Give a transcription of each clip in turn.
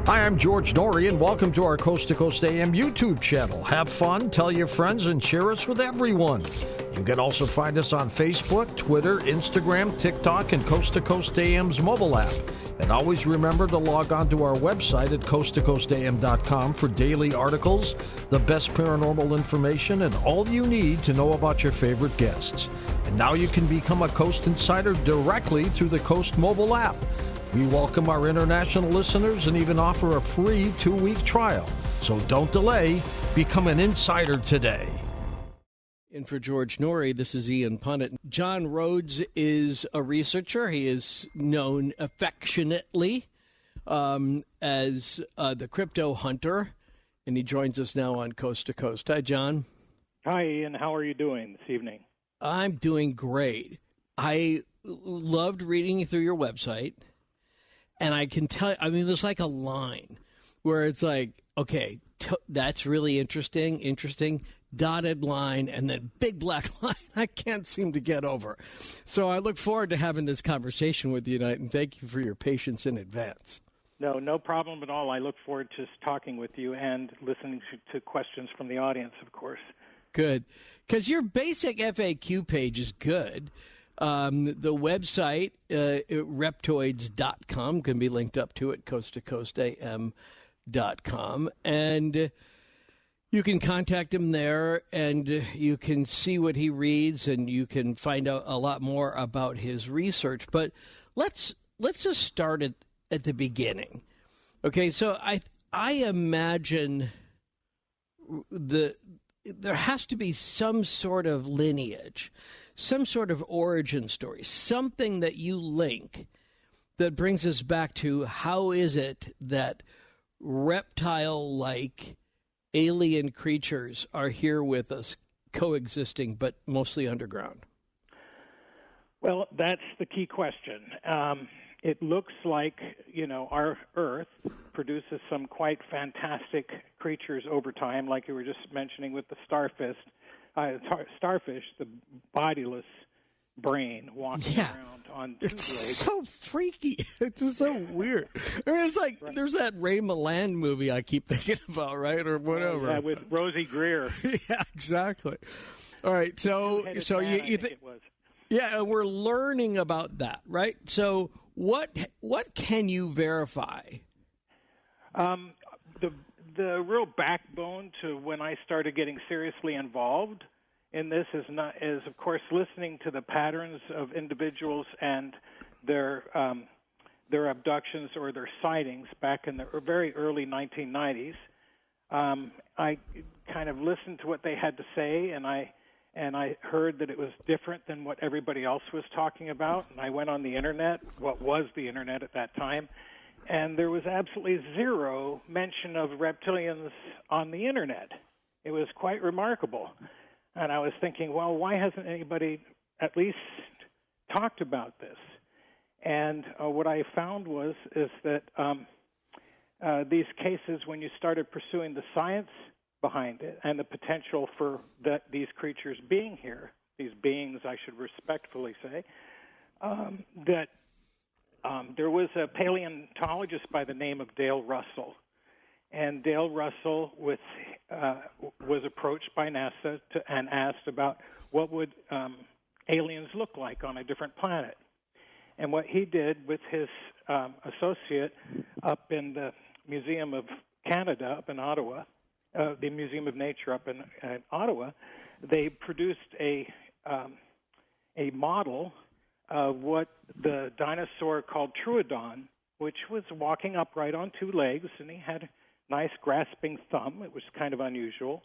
Hi, I'm George Norrie, and welcome to our Coast to Coast AM YouTube channel. Have fun, tell your friends, and share us with everyone. You can also find us on Facebook, Twitter, Instagram, TikTok, and Coast to Coast AM's mobile app. And always remember to log on to our website at coasttocoastam.com for daily articles, the best paranormal information, and all you need to know about your favorite guests. And now you can become a Coast Insider directly through the Coast mobile app. We welcome our international listeners and even offer a free 2-week trial. So don't delay. Become an insider today. And for George Norrie, this is Ian Punnett. John Rhodes is a researcher. He is known affectionately as the Crypto Hunter, and he joins us now on Coast to Coast. Hi, John. Hi, Ian. How are you doing this evening? I'm doing great. I loved reading through your website, and I can tell, I mean, there's like a line where it's like, okay, that's really interesting, dotted line, and then big black line I can't seem to get over. So I look forward to having this conversation with you tonight, and thank you for your patience in advance. No problem at all. I look forward to talking with you and listening to questions from the audience, of course. Good. Because your basic FAQ page is good. The website, reptoids.com, can be linked up to it, coasttocoastam.com. And you can contact him there, and you can see what he reads, and you can find out a lot more about his research. But let's just start at the beginning. Okay, so I imagine there has to be some sort of lineage, some sort of origin story, something that you link that brings us back to how is it that reptile-like alien creatures are here with us, coexisting, but mostly underground? Well, that's the key question. It looks like, our Earth produces some quite fantastic creatures over time, like you were just mentioning with the starfish, the bodiless brain walking around on two legs. So freaky. It's just so weird. I mean, it's like there's that Ray Milland movie I keep thinking about, right, or whatever. Yeah, with Rosie Greer. Yeah, exactly. All right, so you think it was. Yeah, we're learning about that, right? So what can you verify? The real backbone to when I started getting seriously involved in this is of course listening to the patterns of individuals and their abductions or their sightings back in the very early 1990s. I kind of listened to what they had to say, and I heard that it was different than what everybody else was talking about. And I went on the Internet, what was the Internet at that time, and there was absolutely zero mention of reptilians on the Internet. It was quite remarkable. And I was thinking, well, why hasn't anybody at least talked about this? And what I found is that these cases, when you started pursuing the science behind it and the potential for these creatures being here, these beings, I should respectfully say, that there was a paleontologist by the name of Dale Russell. And Dale Russell was approached by NASA and asked about what would aliens look like on a different planet. And what he did with his associate up in the Museum of Canada up in Ottawa, the Museum of Nature up in Ottawa, they produced a model of what the dinosaur called Troodon, which was walking upright on two legs, and he had a nice grasping thumb. It was kind of unusual.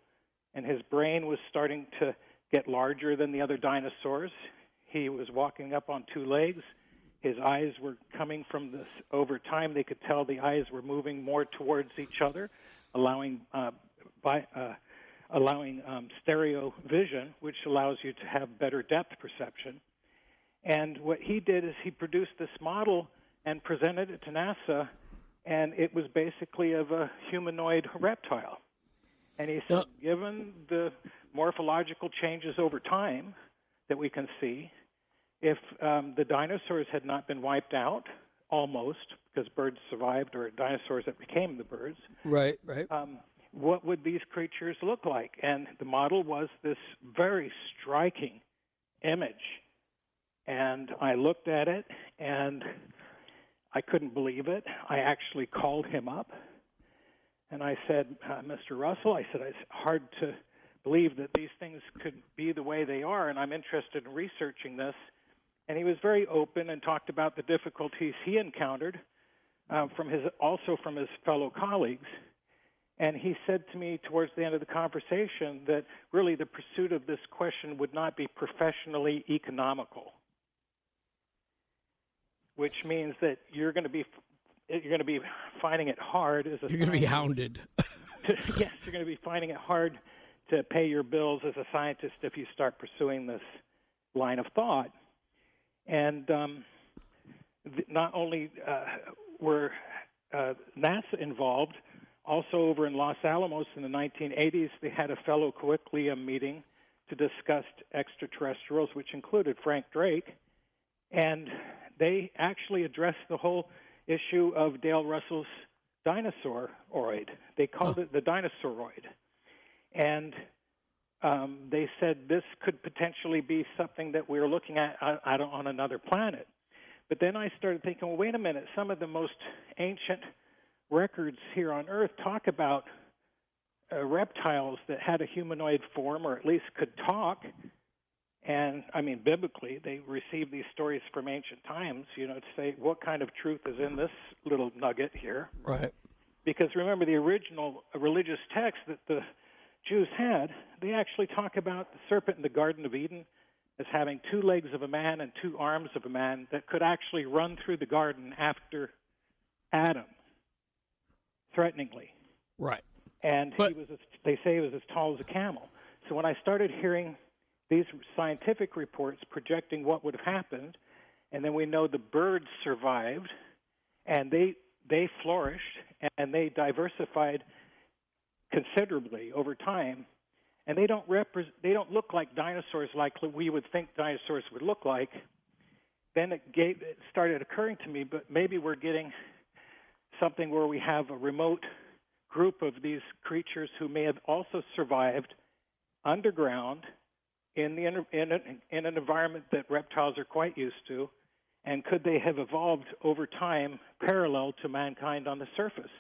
And his brain was starting to get larger than the other dinosaurs. He was walking up on two legs. His eyes were coming from this. Over time, they could tell the eyes were moving more towards each other, allowing stereo vision, which allows you to have better depth perception. And what he did is he produced this model and presented it to NASA, and it was basically of a humanoid reptile. And he said, given the morphological changes over time that we can see, if the dinosaurs had not been wiped out almost, because birds survived, or dinosaurs that became the birds. Right. What would these creatures look like? And the model was this very striking image. And I looked at it, and I couldn't believe it. I actually called him up, and I said, Mr. Russell, I said, it's hard to believe that these things could be the way they are, and I'm interested in researching this. And he was very open and talked about the difficulties he encountered from his fellow colleagues. And he said to me towards the end of the conversation that really the pursuit of this question would not be professionally economical, which means that you're going to be finding it hard as a You're going to be hounded. Yes, you're going to be finding it hard to pay your bills as a scientist if you start pursuing this line of thought. And not only were NASA involved, also over in Los Alamos in the 1980s, they had a fellow colloquium meeting to discuss extraterrestrials, which included Frank Drake. And they actually addressed the whole issue of Dale Russell's dinosauroid. They called it the dinosauroid. And they said this could potentially be something that we're looking at on another planet. But then I started thinking, well, wait a minute, some of the most ancient records here on Earth talk about reptiles that had a humanoid form, or at least could talk. And, I mean, biblically, they received these stories from ancient times, to say what kind of truth is in this little nugget here. Right. Because remember, the original religious text that the Jews had, they actually talk about the serpent in the Garden of Eden as having 2 legs of a man and 2 arms of a man that could actually run through the garden after Adam, threateningly. Right. And they say he was as tall as a camel. So when I started hearing these scientific reports projecting what would have happened, and then we know the birds survived, and they flourished, and they diversified considerably over time, and they don't look like dinosaurs like we would think dinosaurs would look like. Then it started occurring to me, but maybe we're getting something where we have a remote group of these creatures who may have also survived underground in an environment that reptiles are quite used to, and could they have evolved over time parallel to mankind on the surface?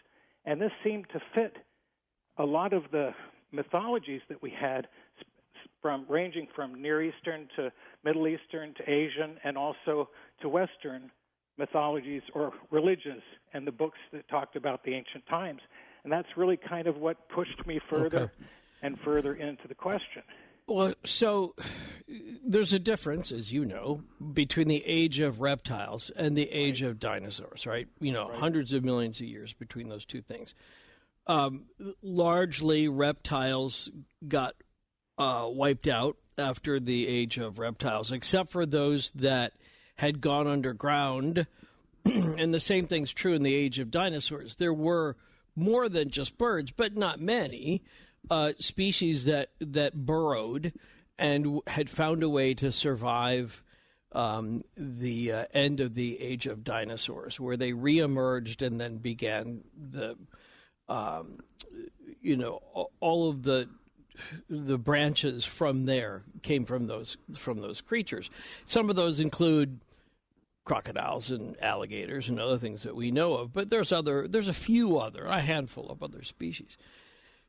And this seemed to fit a lot of the mythologies that we had, ranging from Near Eastern to Middle Eastern to Asian, and also to Western mythologies or religions, and the books that talked about the ancient times. And that's really kind of what pushed me further and further into the question. Well, so there's a difference, as you know, between the age of reptiles and the age of dinosaurs, right? Hundreds of millions of years between those two things. Largely, reptiles got wiped out after the age of reptiles, except for those that had gone underground. And the same thing's true in the age of dinosaurs. There were more than just birds, but not many species that burrowed and had found a way to survive the end of the age of dinosaurs, where they reemerged and then began the all of the branches from there came from those creatures. Some of those include crocodiles and alligators and other things that we know of, but there's a handful of other species.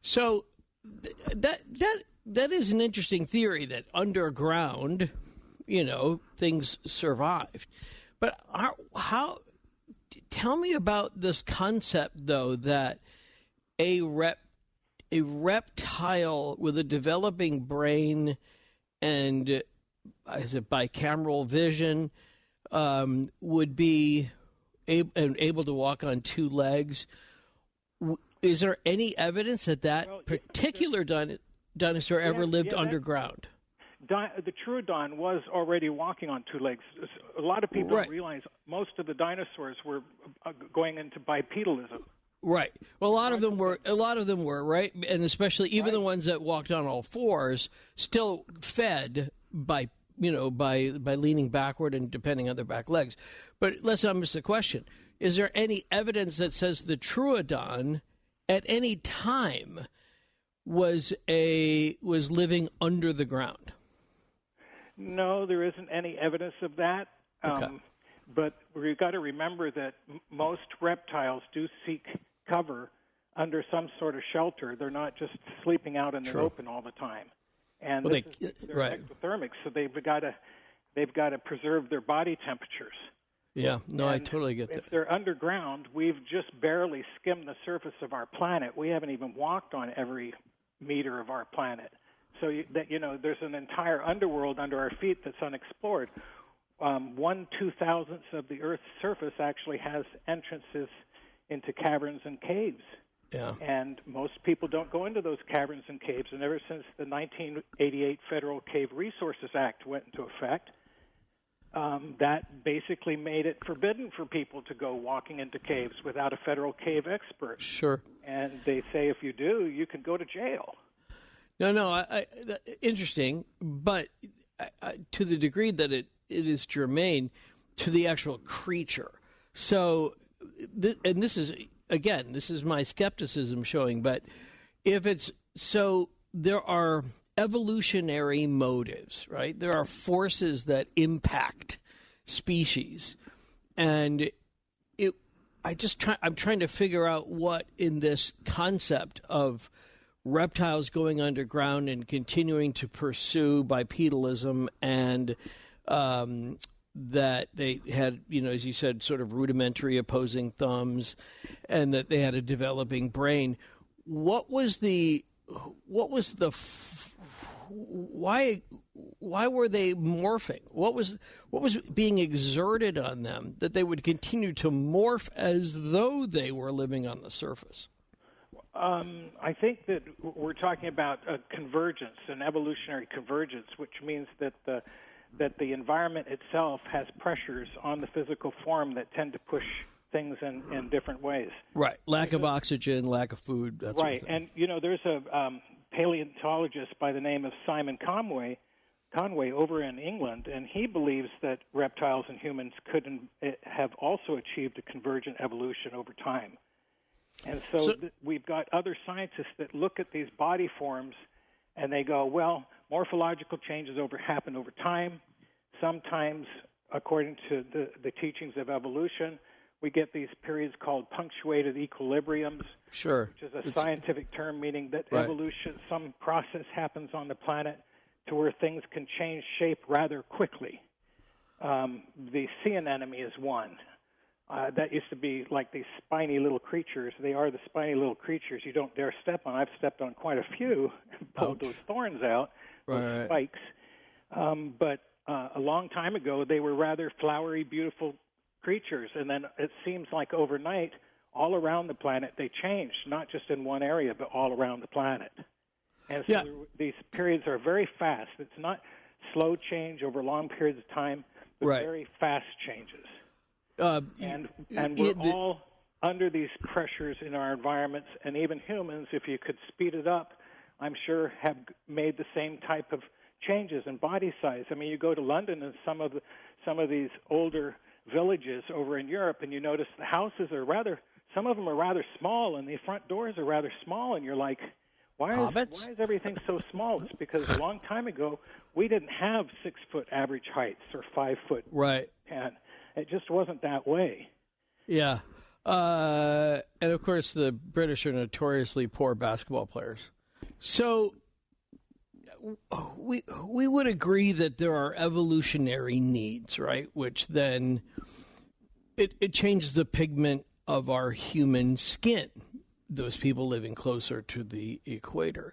So that is an interesting theory, that underground, things survived. But tell me about this concept, though, that a reptile with a developing brain and is it bicameral vision would be able to walk on 2 legs. Is there any evidence that particular dinosaur ever lived underground? The Troodon was already walking on 2 legs. A lot of people don't realize most of the dinosaurs were going into bipedalism. Right. Well, a lot of them were, right? And especially even the ones that walked on all 4s still fed by, by leaning backward and depending on their back legs. But let's not miss the question. Is there any evidence that says the Troodon at any time was living under the ground? No, there isn't any evidence of that. Okay. But we've got to remember that most reptiles do seek cover under some sort of shelter. They're not just sleeping out in the open all the time. And they're ectothermic, so they've got to preserve their body temperatures. Yeah, no, I totally get that. If they're underground, we've just barely skimmed the surface of our planet. We haven't even walked on every meter of our planet. So there's an entire underworld under our feet that's unexplored. 1/2000th of the Earth's surface actually has entrances into caverns and caves. Yeah. And most people don't go into those caverns and caves. And ever since the 1988 Federal Cave Resources Act went into effect, that basically made it forbidden for people to go walking into caves without a federal cave expert. Sure. And they say if you do, you can go to jail. No, interesting. But to the degree that it is germane to the actual creature. So, and this is my skepticism showing, but if it's so, there are evolutionary motives, right? There are forces that impact species, and I'm trying to figure out what in this concept of reptiles going underground and continuing to pursue bipedalism and that they had, as you said, sort of rudimentary opposing thumbs, and that they had a developing brain. Why were they morphing? What was being exerted on them that they would continue to morph as though they were living on the surface? I think that we're talking about a convergence, an evolutionary convergence, which means that the environment itself has pressures on the physical form that tend to push things in different ways. Right. Lack of oxygen, lack of food, that sort of thing. And, there's a paleontologist by the name of Simon Conway over in England, and he believes that reptiles and humans could have also achieved a convergent evolution over time. And so we've got other scientists that look at these body forms and they go, well, morphological changes happen over time. Sometimes, according to the teachings of evolution, we get these periods called punctuated equilibriums, sure, which is a scientific term meaning that evolution, some process happens on the planet to where things can change shape rather quickly. The sea anemone is one. That used to be like these spiny little creatures. They are the spiny little creatures you don't dare step on. I've stepped on quite a few and pulled those thorns out, those spikes. But a long time ago, they were rather flowery, beautiful creatures. And then it seems like overnight, all around the planet, they changed, not just in one area, but all around the planet. And so these periods are very fast. It's not slow change over long periods of time, but very fast changes. And we're all under these pressures in our environments, and even humans, if you could speed it up, I'm sure have made the same type of changes in body size. I mean, you go to London and some of these older villages over in Europe, and you notice the houses are some of them are rather small, and the front doors are rather small, and you're like, why is everything so small? It's because a long time ago we didn't have 6-foot average heights or 5-foot. Right. And it just wasn't that way. Yeah. And, of course, the British are notoriously poor basketball players. So we would agree that there are evolutionary needs, right, which then it changes the pigment of our human skin, those people living closer to the equator.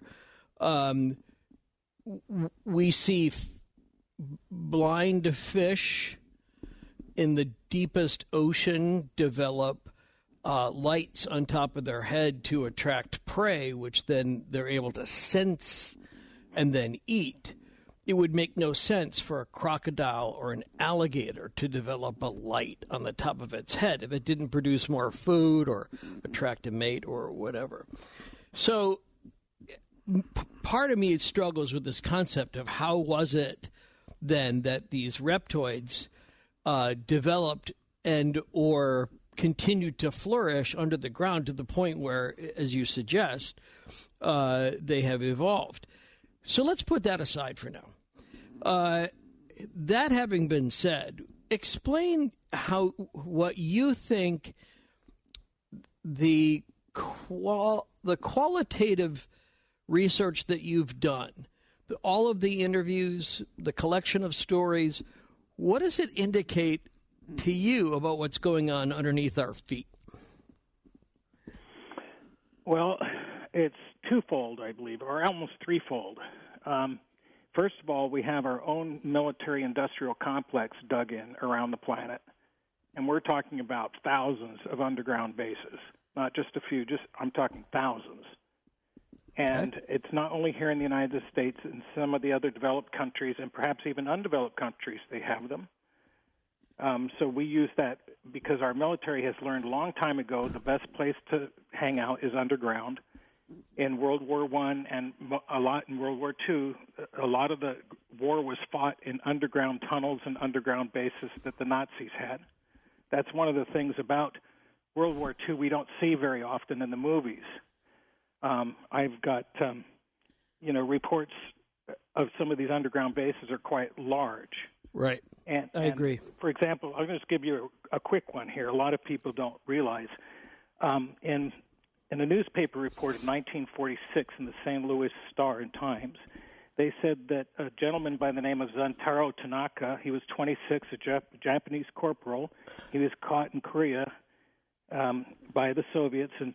We see blind fish in the deepest ocean develop lights on top of their head to attract prey, which then they're able to sense and then eat. It would make no sense for a crocodile or an alligator to develop a light on the top of its head if it didn't produce more food or attract a mate or whatever. So part of me struggles with this concept of how was it then that these reptoids developed and or continued to flourish under the ground to the point where, as you suggest, they have evolved. So let's put that aside for now. That having been said, explain what you think the qualitative research that you've done, all of the interviews, the collection of stories, what does it indicate to you about what's going on underneath our feet? Well, it's twofold, I believe, or almost threefold. First of all, we have our own military-industrial complex dug in around the planet, and we're talking about thousands of underground bases, not just a few, I'm talking thousands. And it's not only here in the United States, in some of the other developed countries, and perhaps even undeveloped countries, they have them. So we use that because our military has learned a long time ago the best place to hang out is underground. In World War I and a lot in World War II, a lot of the war was fought in underground tunnels and underground bases that the Nazis had. That's one of the things about World War II we don't see very often in the movies. I've got, reports of some of these underground bases are quite large. Right. I agree. For example, I'm going to just give you a quick one here. A lot of people don't realize. In a newspaper report of 1946 in the St. Louis Star and Times, they said that a gentleman by the name of Zantaro Tanaka, he was 26, a Japanese corporal. He was caught in Korea by the Soviets in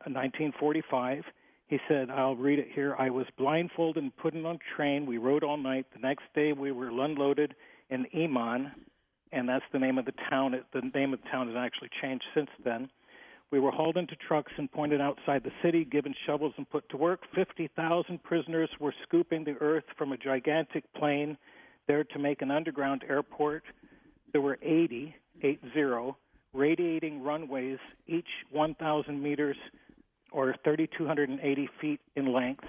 1945. He said, I'll read it here. I was blindfolded and put on a train. We rode all night. The next day we were unloaded in Iman, and that's the name of the town. The name of the town has actually changed since then. We were hauled into trucks and pointed outside the city, given shovels and put to work. 50,000 prisoners were scooping the earth from a gigantic plane there to make an underground airport. There were 80, radiating runways, each 1,000 meters or 3,280 feet in length.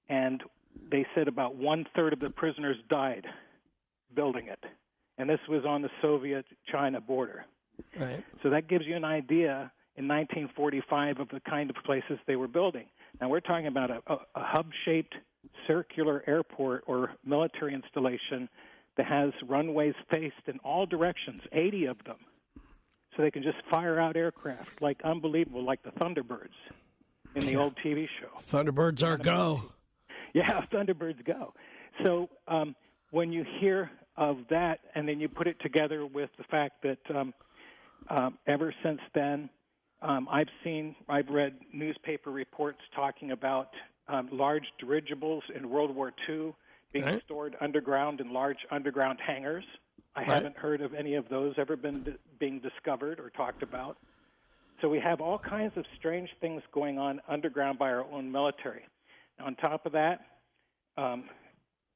And they said about one-third of the prisoners died building it. And this was on the Soviet-China border. Right. So that gives you an idea in 1945 of the kind of places they were building. Now we're talking about a hub-shaped circular airport or military installation that has runways faced in all directions, 80 of them. So they can just fire out aircraft like unbelievable, like the Thunderbirds in the old TV show. Thunderbirds are go. Yeah, Thunderbirds go. So when you hear of that and then you put it together with the fact that ever since then, I've read newspaper reports talking about large dirigibles in World War II being stored underground in large underground hangars. I haven't heard of any of those ever being discovered or talked about. So we have all kinds of strange things going on underground by our own military. Now, on top of that,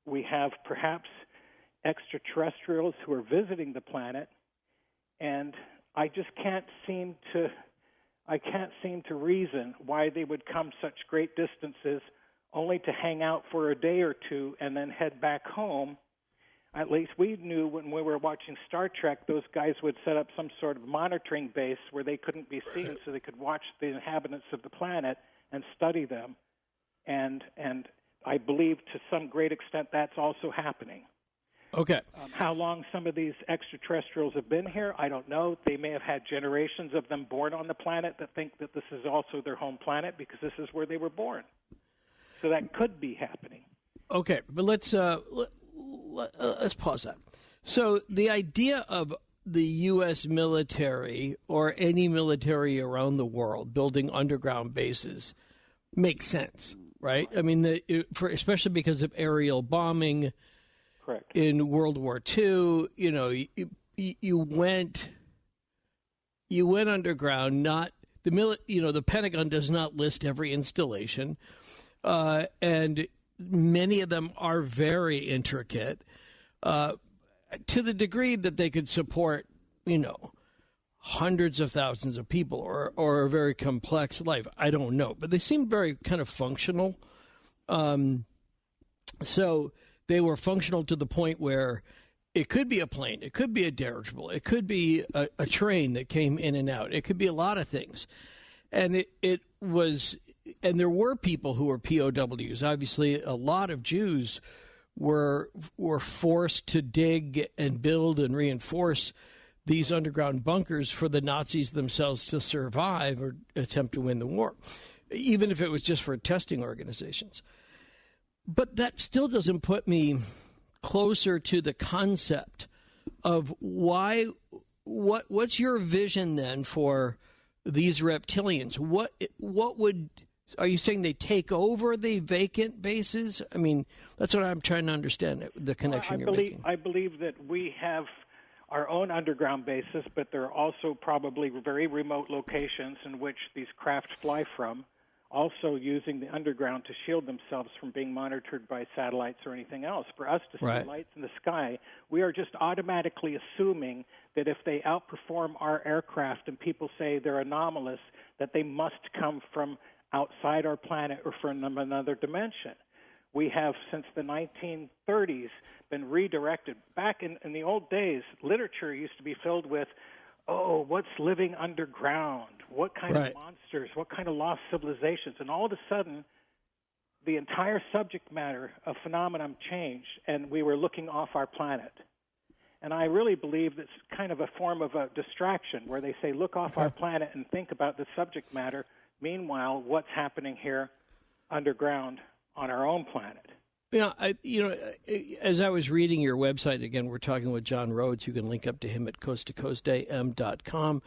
we have perhaps extraterrestrials who are visiting the planet, and I just can't seem to reason why they would come such great distances only to hang out for a day or two and then head back home. At least we knew when we were watching Star Trek, those guys would set up some sort of monitoring base where they couldn't be seen so they could watch the inhabitants of the planet and study them. And I believe to some great extent that's also happening. Okay. How long some of these extraterrestrials have been here, I don't know. They may have had generations of them born on the planet that think that this is also their home planet because this is where they were born. So that could be happening. Okay, but let's pause that. So the idea of the U.S. military or any military around the world building underground bases makes sense, right? I mean, especially because of aerial bombing. Correct. In World War II, you went underground. Not the Pentagon does not list every installation, and many of them are very intricate, to the degree that they could support, hundreds of thousands of people or a very complex life. I don't know, but they seem very kind of functional. So they were functional to the point where it could be a plane, it could be a dirigible, it could be a train that came in and out, it could be a lot of things. And and there were people who were POWs. Obviously, a lot of Jews were forced to dig and build and reinforce these underground bunkers for the Nazis themselves to survive or attempt to win the war, even if it was just for testing organizations. But that still doesn't put me closer to the concept of what's your vision then for these reptilians? What are you saying, they take over the vacant bases? I mean, that's what I'm trying to understand, the connection you're making. I believe that we have our own underground bases, but there are also probably very remote locations in which these craft fly from, also using the underground to shield themselves from being monitored by satellites or anything else. For us to see lights in the sky, we are just automatically assuming that if they outperform our aircraft and people say they're anomalous, that they must come from outside our planet or from another dimension. We have, since the 1930s, been redirected. Back in the old days, literature used to be filled with, what's living underground? What kind of monsters? What kind of lost civilizations? And all of a sudden, the entire subject matter of phenomenon changed, and we were looking off our planet. And I really believe that's kind of a form of a distraction, where they say, look off our planet and think about the subject matter. Meanwhile, what's happening here underground on our own planet? As I was reading your website, again, we're talking with John Rhodes. You can link up to him at coasttocoastam.com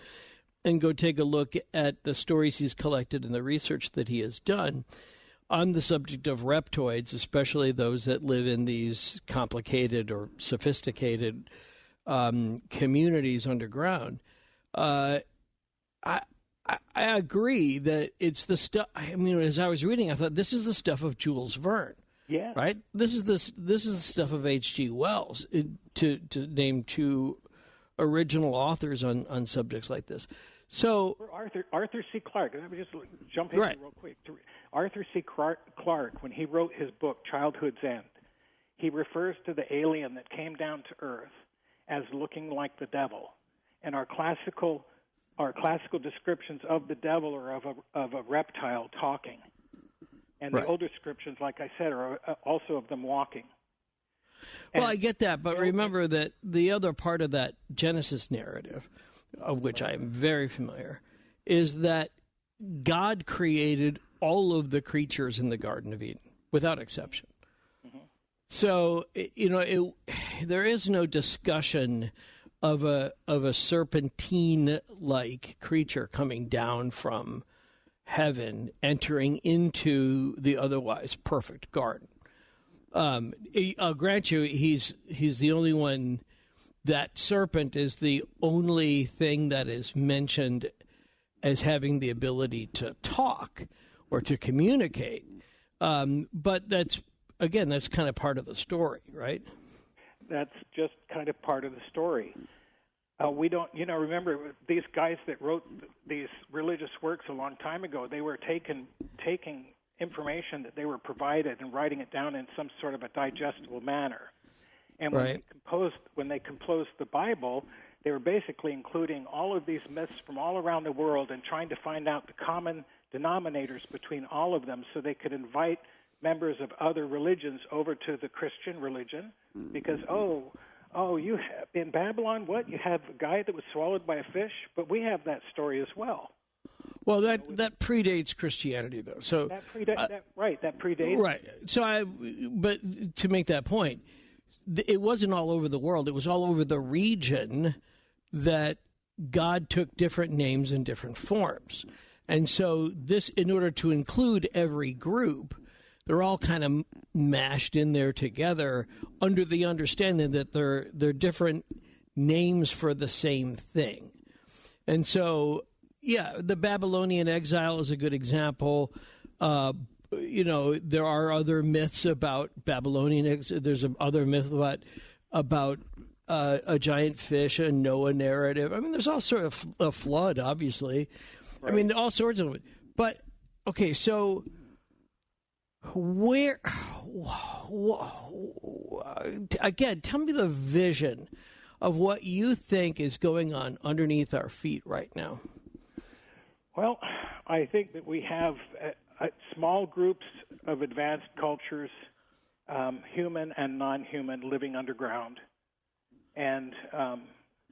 and go take a look at the stories he's collected and the research that he has done on the subject of reptoids, especially those that live in these complicated or sophisticated communities underground. I agree that it's the stuff. I mean, as I was reading, I thought this is the stuff of Jules Verne. Yeah. Right. This is the stuff of H.G. Wells, to name two original authors on subjects like this. So Arthur C. Clarke. Let me just jump in real quick. Arthur C. Clarke, when he wrote his book Childhood's End, he refers to the alien that came down to Earth as looking like the devil, and our classical descriptions of the devil are of a reptile talking. And the old descriptions, like I said, are also of them walking. Well, I get that, but remember that the other part of that Genesis narrative, of which I am very familiar, is that God created all of the creatures in the Garden of Eden, without exception. Mm-hmm. So, there is no discussion of a serpentine-like creature coming down from heaven, entering into the otherwise perfect garden. I'll grant you, he's the only one. That serpent is the only thing that is mentioned as having the ability to talk or to communicate. But that's kind of part of the story, right? That's just kind of part of the story. We don't, remember these guys that wrote these religious works a long time ago, they were taking information that they were provided and writing it down in some sort of a digestible manner. And when they composed the Bible, they were basically including all of these myths from all around the world and trying to find out the common denominators between all of them so they could invite members of other religions over to the Christian religion because, you have in Babylon, you have a guy that was swallowed by a fish, but we have that story as well. Well, that predates Christianity, though. So that predates. Right. So, but to make that point, it wasn't all over the world. It was all over the region that God took different names and different forms, and so this, in order to include every group, they're all kind of mashed in there together under the understanding that they're different names for the same thing. And so, the Babylonian exile is a good example. There are other myths about Babylonian exile. There's other myth about a giant fish, a Noah narrative. I mean, there's all sort of a flood, obviously. Right. I mean, all sorts of it. But, okay, so... again, tell me the vision of what you think is going on underneath our feet right now. Well, I think that we have small groups of advanced cultures, human and non-human, living underground. And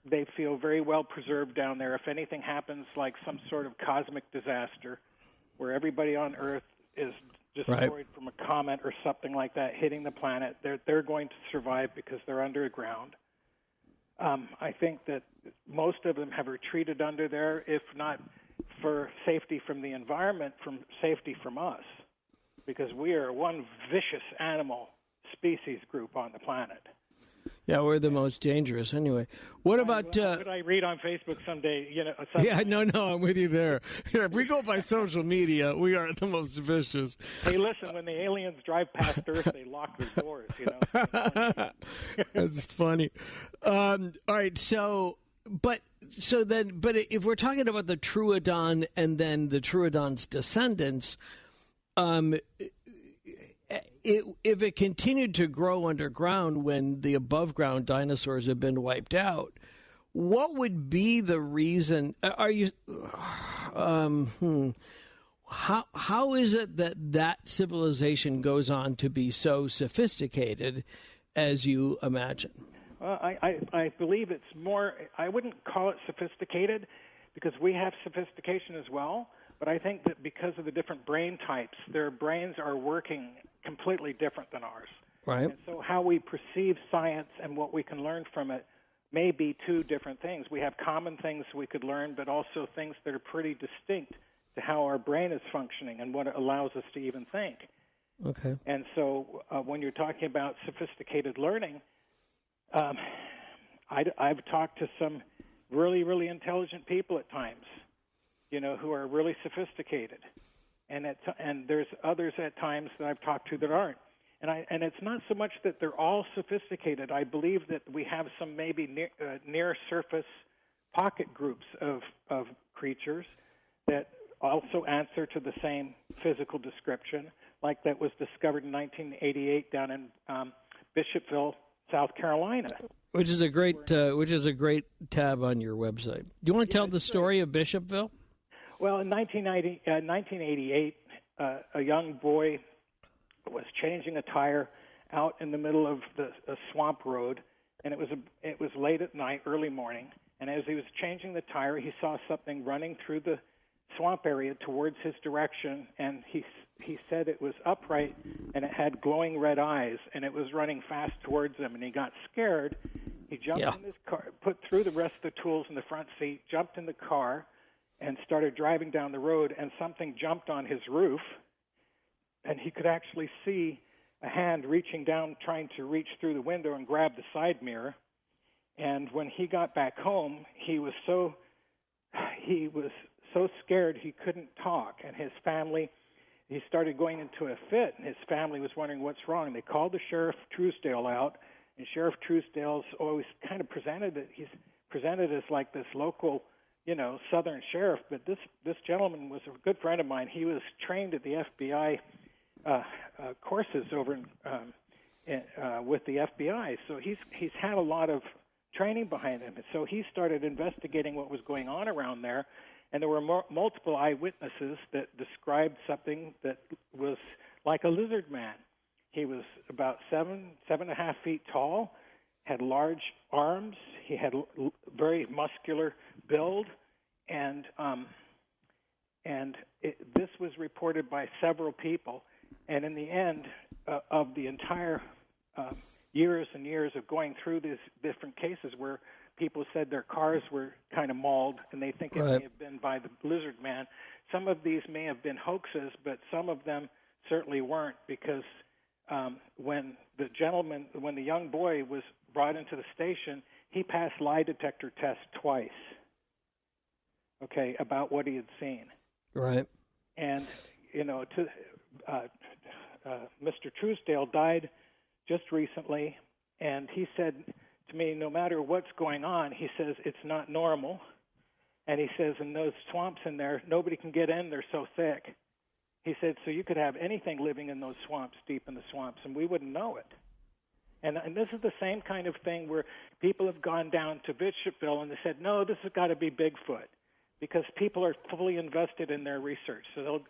they feel very well preserved down there. If anything happens, like some sort of cosmic disaster, where everybody on Earth is destroyed from a comet or something like that hitting the planet, they're going to survive because they're underground. I think that most of them have retreated under there, if not for safety from the environment, from safety from us, because we are one vicious animal species group on the planet. Yeah, we're the most dangerous anyway. What about... What I read on Facebook someday, Yeah, no, I'm with you there. Yeah, if we go by social media, we are the most vicious. Hey, listen, when the aliens drive past Earth, they lock their doors, That's funny. All right, but if we're talking about the Troodon and then the Troodon's descendants, if it continued to grow underground when the above ground dinosaurs have been wiped out, what would be the reason? Are you? How is it that civilization goes on to be so sophisticated as you imagine? Well, I believe it's more. I wouldn't call it sophisticated because we have sophistication as well. But I think that because of the different brain types, their brains are working completely different than ours. Right. And so how we perceive science and what we can learn from it may be two different things. We have common things we could learn, but also things that are pretty distinct to how our brain is functioning and what it allows us to even think. Okay. And so when you're talking about sophisticated learning, I've talked to some really, really intelligent people at times, who are really sophisticated, and there's others at times that I've talked to that aren't, and it's not so much that they're all sophisticated. I believe that we have some maybe near surface pocket groups of creatures that also answer to the same physical description, like that was discovered in 1988 down in Bishopville, South Carolina. Which is a great tab on your website. Do you want to tell the story of Bishopville? Well, in 1988, a young boy was changing a tire out in the middle of a swamp road, and it was late at night, early morning. And as he was changing the tire, he saw something running through the swamp area towards his direction, and he said it was upright and it had glowing red eyes, and it was running fast towards him. And he got scared. He jumped in his car, put through the rest of the tools in the front seat, jumped in the car, and started driving down the road, and something jumped on his roof, and he could actually see a hand reaching down, trying to reach through the window and grab the side mirror. And when he got back home, he was so scared he couldn't talk, and his family, he started going into a fit, and his family was wondering what's wrong. They called the Sheriff Truesdale out, and Sheriff Truesdale's always kind of he's presented as like this local, Southern sheriff, but this gentleman was a good friend of mine. He was trained at the FBI courses over with the FBI, so he's had a lot of training behind him. So he started investigating what was going on around there, and there were multiple eyewitnesses that described something that was like a lizard man. He was about 7.5 feet tall, had large arms. He had very muscular build, and this was reported by several people. And in the end of the entire years and years of going through these different cases where people said their cars were kind of mauled and they think it may have been by the lizard man, some of these may have been hoaxes, but some of them certainly weren't, because when the young boy was brought into the station, he passed lie detector tests twice, about what he had seen. Right. And, Mr. Truesdale died just recently, and he said to me, no matter what's going on, he says, it's not normal. And he says, in those swamps in there, nobody can get in, they're so thick. He said, so you could have anything living in those swamps, deep in the swamps, and we wouldn't know it. And this is the same kind of thing where people have gone down to Bishopville and they said, no, this has got to be Bigfoot, because people are fully invested in their research. So they'll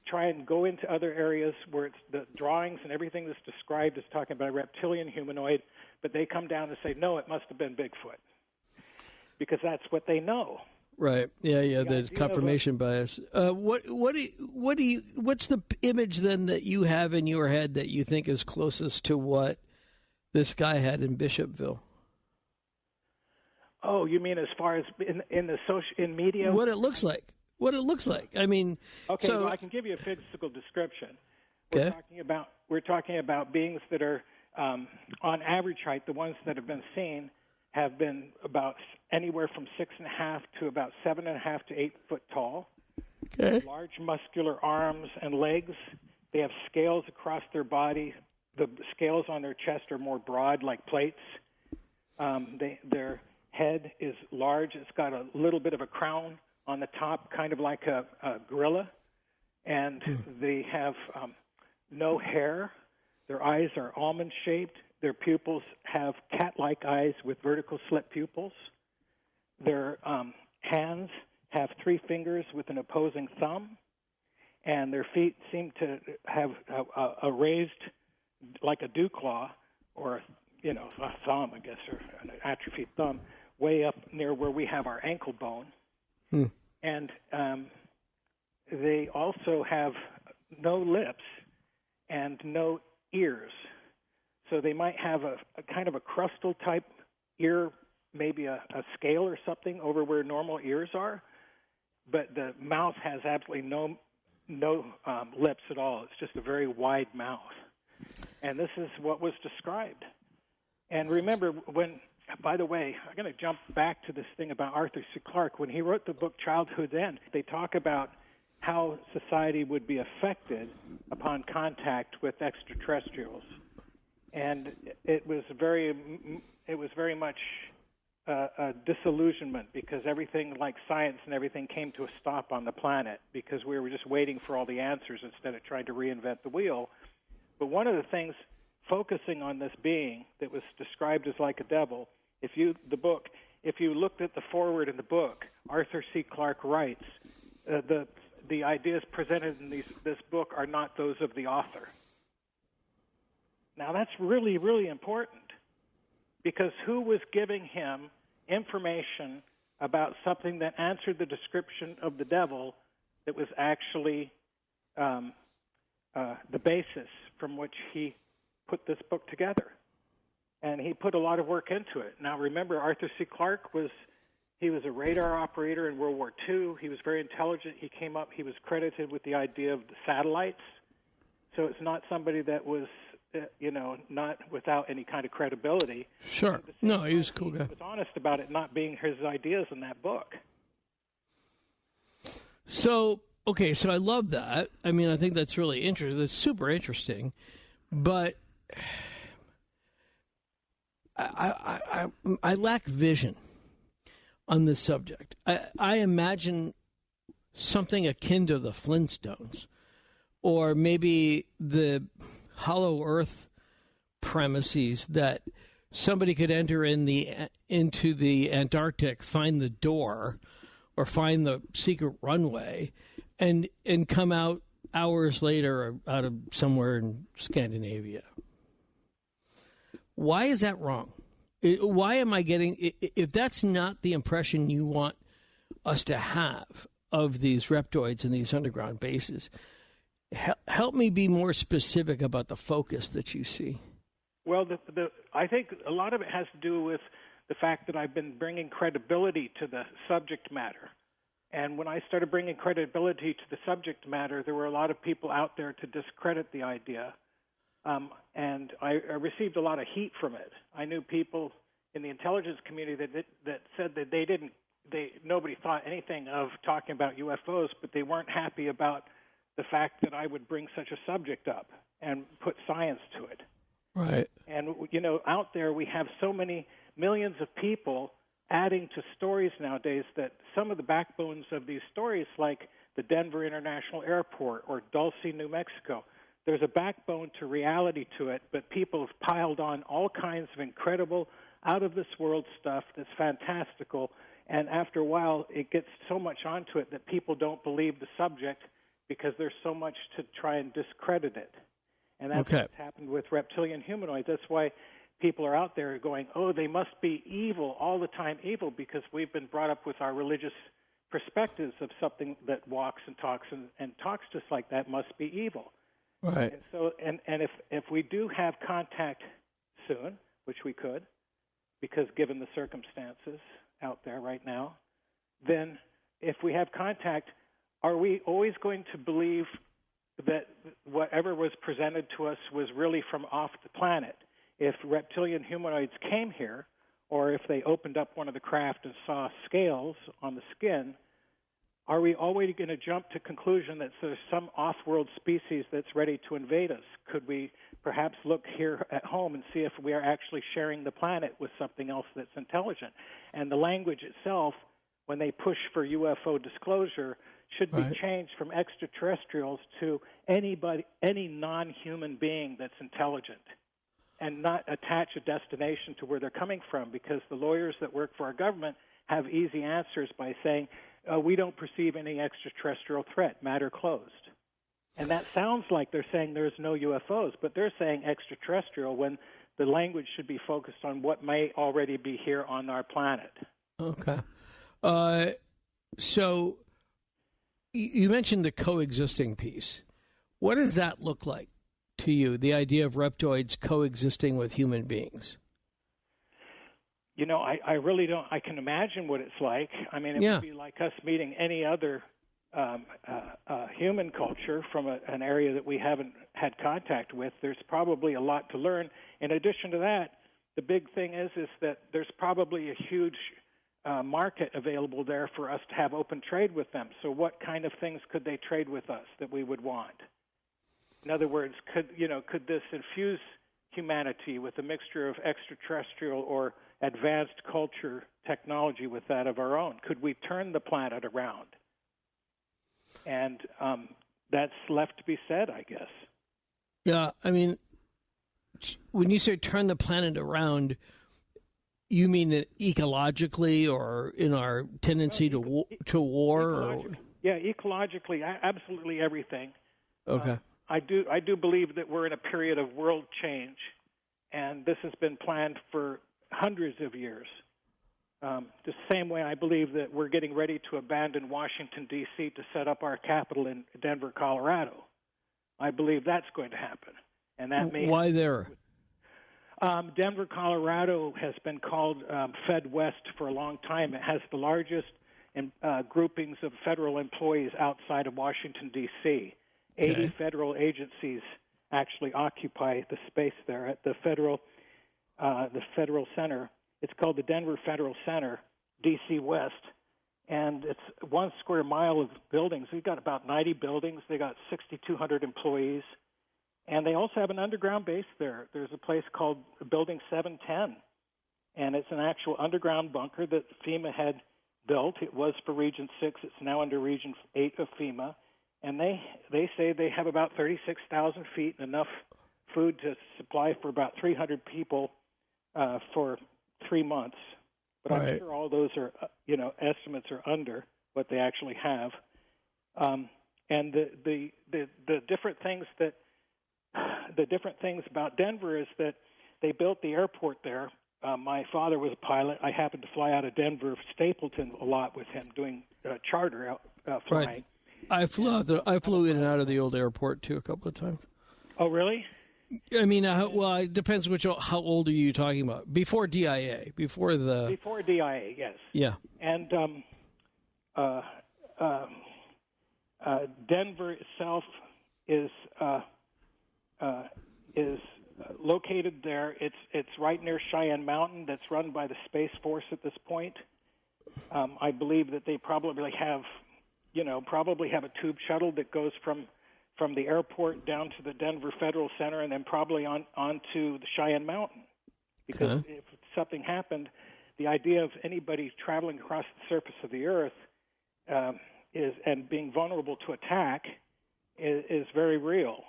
try and go into other areas where it's the drawings and everything that's described is talking about a reptilian humanoid, but they come down and say, no, it must have been Bigfoot, because that's what they know. Right. Yeah. There's confirmation bias. What's the image then that you have in your head that you think is closest to what this guy had in Bishopville? Oh, you mean as far as in media? What it looks like. I mean, okay. so Well, I can give you a physical description. Okay. We're talking about beings that are on average height. The ones that have been seen have been about anywhere from 6.5 to about 7.5 to 8 foot tall. Okay. Large muscular arms and legs. They have scales across their body. The scales on their chest are more broad, like plates. Their head is large. It's got a little bit of a crown on the top, kind of like a gorilla. And they have no hair. Their eyes are almond-shaped. Their pupils have cat-like eyes with vertical slit pupils. Their hands have 3 fingers with an opposing thumb. And their feet seem to have a raised, like a dew claw, or a thumb, I guess, or an atrophied thumb, way up near where we have our ankle bone. And they also have no lips and no ears. So they might have a kind of a crustal type ear, maybe a scale or something over where normal ears are, but the mouth has absolutely no lips at all. It's just a very wide mouth. And this is what was described. And remember, by the way, I'm going to jump back to this thing about Arthur C. Clarke. When he wrote the book Childhood's End, they talk about how society would be affected upon contact with extraterrestrials. And it was very much a disillusionment, because everything like science and everything came to a stop on the planet because we were just waiting for all the answers instead of trying to reinvent the wheel. But one of the things focusing on this being that was described as like a devil, if you looked at the foreword in the book, Arthur C. Clarke writes, the ideas presented in this book are not those of the author. Now that's really, really important, because who was giving him information about something that answered the description of the devil that was actually the basis from which he put this book together? And he put a lot of work into it. Now remember, Arthur C. Clarke was a radar operator in World War II. He was very intelligent. He was credited with the idea of the satellites. So it's not somebody that was not without any kind of credibility. Sure. No, he was a cool guy. He was honest about it not being his ideas in that book. So I love that. I mean, I think that's really interesting. It's super interesting. But I lack vision on this subject. I imagine something akin to the Flintstones, or maybe the Hollow Earth premises that somebody could enter into the Antarctic, find the door, or find the secret runway, and come out hours later out of somewhere in Scandinavia. Why is that wrong? Why am I getting, if that's not the impression you want us to have of these reptoids and these underground bases, help me be more specific about the focus that you see. Well, I think a lot of it has to do with the fact that I've been bringing credibility to the subject matter. And when I started bringing credibility to the subject matter, there were a lot of people out there to discredit the idea. And I received a lot of heat from it. I knew people in the intelligence community that said that nobody thought anything of talking about UFOs, but they weren't happy about the fact that I would bring such a subject up and put science to it. Right. And, out there we have so many millions of people adding to stories nowadays that some of the backbones of these stories, like the Denver International Airport or Dulce, New Mexico, there's a backbone to reality to it, but people have piled on all kinds of incredible, out-of-this-world stuff that's fantastical, and after a while it gets so much onto it that people don't believe the subject because there's so much to try and discredit it. And that's what's happened with reptilian humanoids. That's why people are out there going, oh, they must be evil, all the time evil, because we've been brought up with our religious perspectives of something that walks and talks just like that must be evil. Right. And so, and if we do have contact soon, which we could, because given the circumstances out there right now, then if we have contact, are we always going to believe that whatever was presented to us was really from off the planet? If reptilian humanoids came here, or if they opened up one of the craft and saw scales on the skin, are we always going to jump to conclusion that there's some off-world species that's ready to invade us? Could we perhaps look here at home and see if we are actually sharing the planet with something else that's intelligent? And the language itself, when they push for UFO disclosure, should be changed from extraterrestrials to anybody, any non-human being that's intelligent, and not attach a destination to where they're coming from, because the lawyers that work for our government have easy answers by saying, we don't perceive any extraterrestrial threat, matter closed. And that sounds like they're saying there's no UFOs, but they're saying extraterrestrial when the language should be focused on what may already be here on our planet. Okay. So you mentioned the coexisting piece. What does that look like to you, the idea of reptoids coexisting with human beings? You know, I really don't. I can imagine what it's like. I mean, it would be like us meeting any other human culture from an area that we haven't had contact with. There's probably a lot to learn. In addition to that, the big thing is that there's probably a huge market available there for us to have open trade with them. So what kind of things could they trade with us that we would want? In other words, could this infuse humanity with a mixture of extraterrestrial or advanced culture technology with that of our own? Could we turn the planet around? And that's left to be said, I guess. Yeah, I mean, when you say turn the planet around, you mean it ecologically or in our tendency to war? Or? Yeah, ecologically, absolutely everything. Okay. I do believe that we're in a period of world change, and this has been planned for hundreds of years. The same way I believe that we're getting ready to abandon Washington, D.C. to set up our capital in Denver, Colorado. I believe that's going to happen. And that may Why there? Denver, Colorado has been called Fed West for a long time. It has the largest groupings of federal employees outside of Washington, D.C. 80 federal agencies actually occupy the space there at the federal center. It's called the Denver Federal Center, D.C. West, and it's 1 square mile of buildings. We've got about 90 buildings. They got 6,200 employees, and they also have an underground base there. There's a place called Building 710, and it's an actual underground bunker that FEMA had built. It was for Region 6. It's now under Region 8 of FEMA, and they say they have about 36,000 feet and enough food to supply for about 300 people for 3 months, but I'm sure all those are, estimates are under what they actually have. And the different things about Denver is that they built the airport there. My father was a pilot. I happened to fly out of Denver, Stapleton, a lot with him doing charter flying. Right. I flew in and out of the old airport too a couple of times. Oh, really? I mean, it depends how old are you talking about? Before DIA, before DIA, yes. Yeah. And Denver itself is located there. It's right near Cheyenne Mountain. That's run by the Space Force at this point. I believe that they probably have a tube shuttle that goes from the airport down to the Denver Federal Center and then probably on to the Cheyenne Mountain. Because if something happened, the idea of anybody traveling across the surface of the Earth and being vulnerable to attack is very real.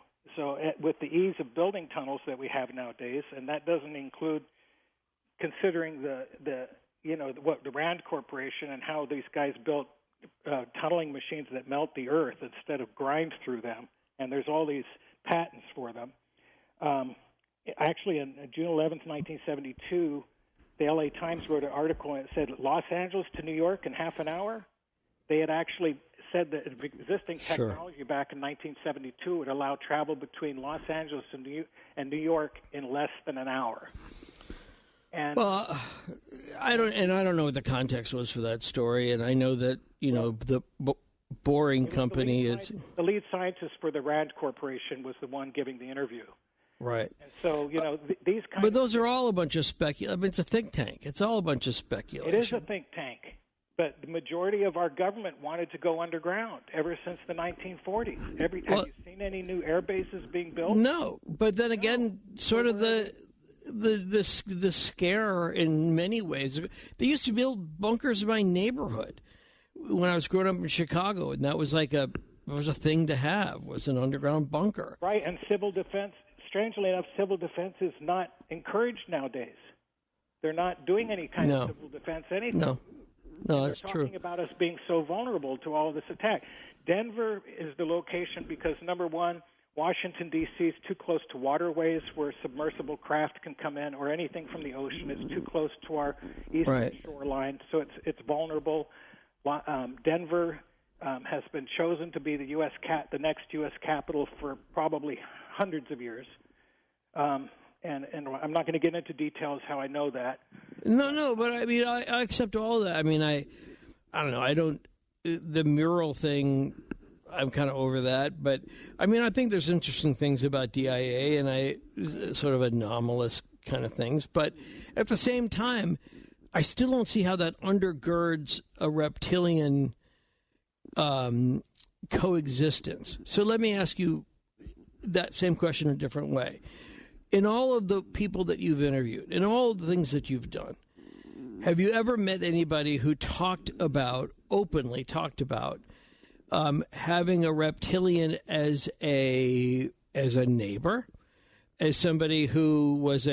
with the ease of building tunnels that we have nowadays, and that doesn't include considering the Rand Corporation and how these guys built tunneling machines that melt the earth instead of grind through them, and there's all these patents for them. Actually, on June 11th, 1972, the LA Times wrote an article and it said Los Angeles to New York in half an hour. They had actually said that existing technology back in 1972 would allow travel between Los Angeles and New York in less than an hour. And I don't know what the context was for that story, and I know that the Boring Company is the lead scientist for the Rand Corporation was the one giving the interview. Right. And so, these kinds But those are all a bunch of speculation. It's a think tank. It's all a bunch of speculation. It is a think tank. But the majority of our government wanted to go underground ever since the 1940s. Have you seen any new air bases being built? No. But then again, sort of the scare in many ways. They used to build bunkers in my neighborhood when I was growing up in Chicago, and that was like it was a thing to have, was an underground bunker. Right, and civil defense. Strangely enough, civil defense is not encouraged nowadays. They're not doing any kind of civil defense anything. No, that's true. They're talking about us being so vulnerable to all this attack. Denver is the location because, number one, Washington, D.C. is too close to waterways where submersible craft can come in, or anything from the ocean. It's too close to our eastern shoreline, so it's vulnerable. Denver has been chosen to be the the next U.S. capital for probably hundreds of years, and I'm not going to get into details how I know that. No, but I mean, I accept all that. I mean, I don't know. The mural thing, I'm kind of over that. But I mean, I think there's interesting things about DIA, and sort of anomalous kind of things. But at the same time, I still don't see how that undergirds a reptilian coexistence. So let me ask you that same question a different way. In all of the people that you've interviewed, in all of the things that you've done, have you ever met anybody who openly talked about having a reptilian as a neighbor, as somebody who was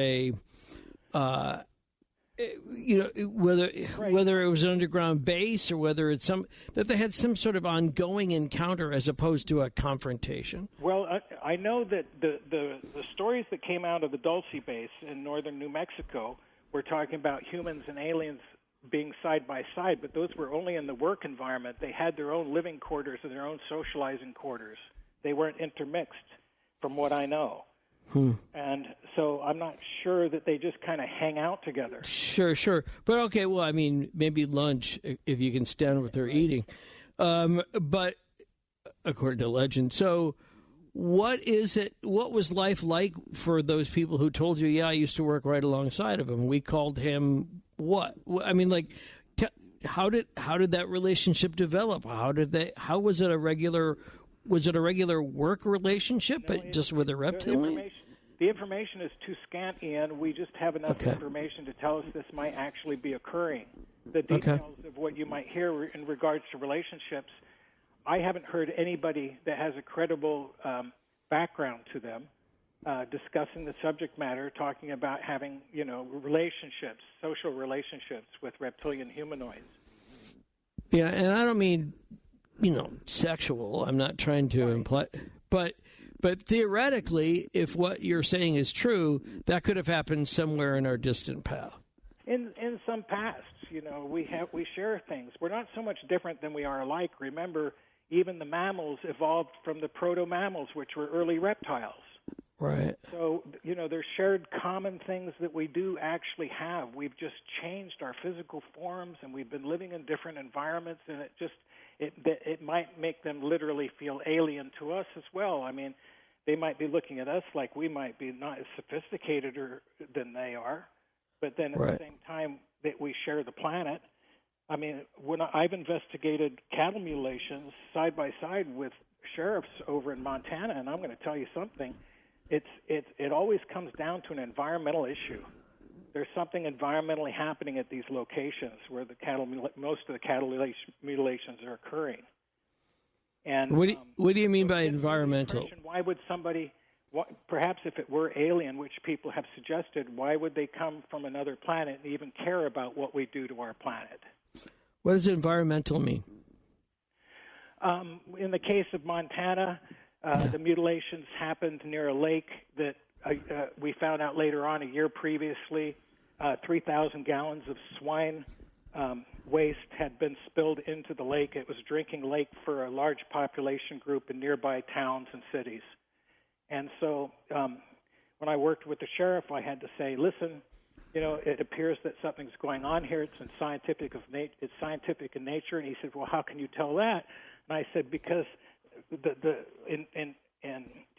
whether it was an underground base or whether it's that they had some sort of ongoing encounter as opposed to a confrontation? Well, I know that the stories that came out of the Dulce base in northern New Mexico were talking about humans and aliens being side by side, but those were only in the work environment. They had their own living quarters and their own socializing quarters. They weren't intermixed, from what I know. And so I'm not sure that they just kind of hang out together. Sure. But okay, well, I mean, maybe lunch, if you can stand what they're eating. But according to legend. So what was life like for those people who told you, I used to work right alongside of him? We called him what? I mean, like, how did that relationship develop? How was it a regular work relationship, but just with a reptilian? The information is too scant, Ian. We just have enough information to tell us this might actually be occurring. The details of what you might hear in regards to relationships, I haven't heard anybody that has a credible background to them discussing the subject matter, talking about having, relationships, social relationships with reptilian humanoids. Yeah, and I don't mean sexual. I'm not trying to imply, but theoretically, if what you're saying is true, that could have happened somewhere in our distant past. In some past, we share things. We're not so much different than we are alike. Remember, even the mammals evolved from the proto-mammals, which were early reptiles. Right. So, there's shared common things that we do actually have. We've just changed our physical forms, and we've been living in different environments, and it might make them literally feel alien to us as well. I mean, they might be looking at us like we might be not as sophisticated than they are, but then at the same time that we share the planet. I mean, when I've investigated cattle mutilations side by side with sheriffs over in Montana, and I'm going to tell you something, it always comes down to an environmental issue. There's something environmentally happening at these locations where most of the cattle mutilations are occurring. And what do you mean by environmental? Why would somebody perhaps if it were alien, which people have suggested, why would they come from another planet and even care about what we do to our planet? What does environmental mean? In the case of Montana, the mutilations happened near a lake that we found out later on, a year previously, 3,000 gallons of swine waste had been spilled into the lake. It was a drinking lake for a large population group in nearby towns and cities. And so when I worked with the sheriff, I had to say, listen, it appears that something's going on here. It's scientific in nature. And he said, well, how can you tell that? And I said, because in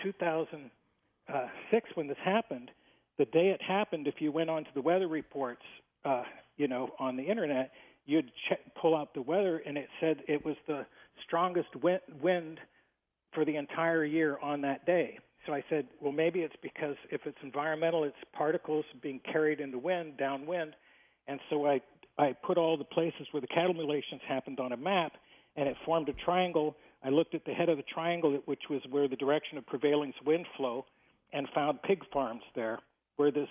2006, when this happened, the day it happened, if you went onto the weather reports, on the internet, you'd pull out the weather, and it said it was the strongest wind for the entire year on that day. So I said, well, maybe it's because if it's environmental, it's particles being carried in the wind, downwind. And so I put all the places where the cattle mutilations happened on a map, and it formed a triangle. I looked at the head of the triangle, which was where the direction of prevailing wind flow, and found pig farms there where the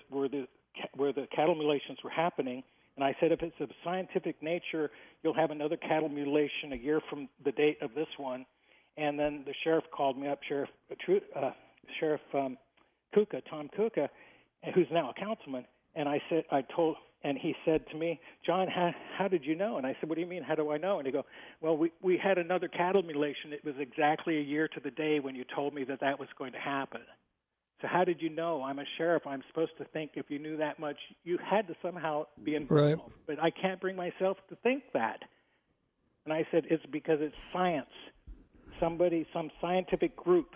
cattle mutilations were happening. And I said, if it's of scientific nature, you'll have another cattle mutilation a year from the date of this one. And then the sheriff called me up, Sheriff Kuka, Tom Kuka, who's now a councilman. And and he said to me, John, how did you know? And I said, what do you mean, how do I know? And he go, well, we had another cattle mutilation. It was exactly a year to the day when you told me that was going to happen. So how did you know? I'm a sheriff. I'm supposed to think if you knew that much, you had to somehow be involved. Right. But I can't bring myself to think that. And I said, it's because it's science. Some scientific group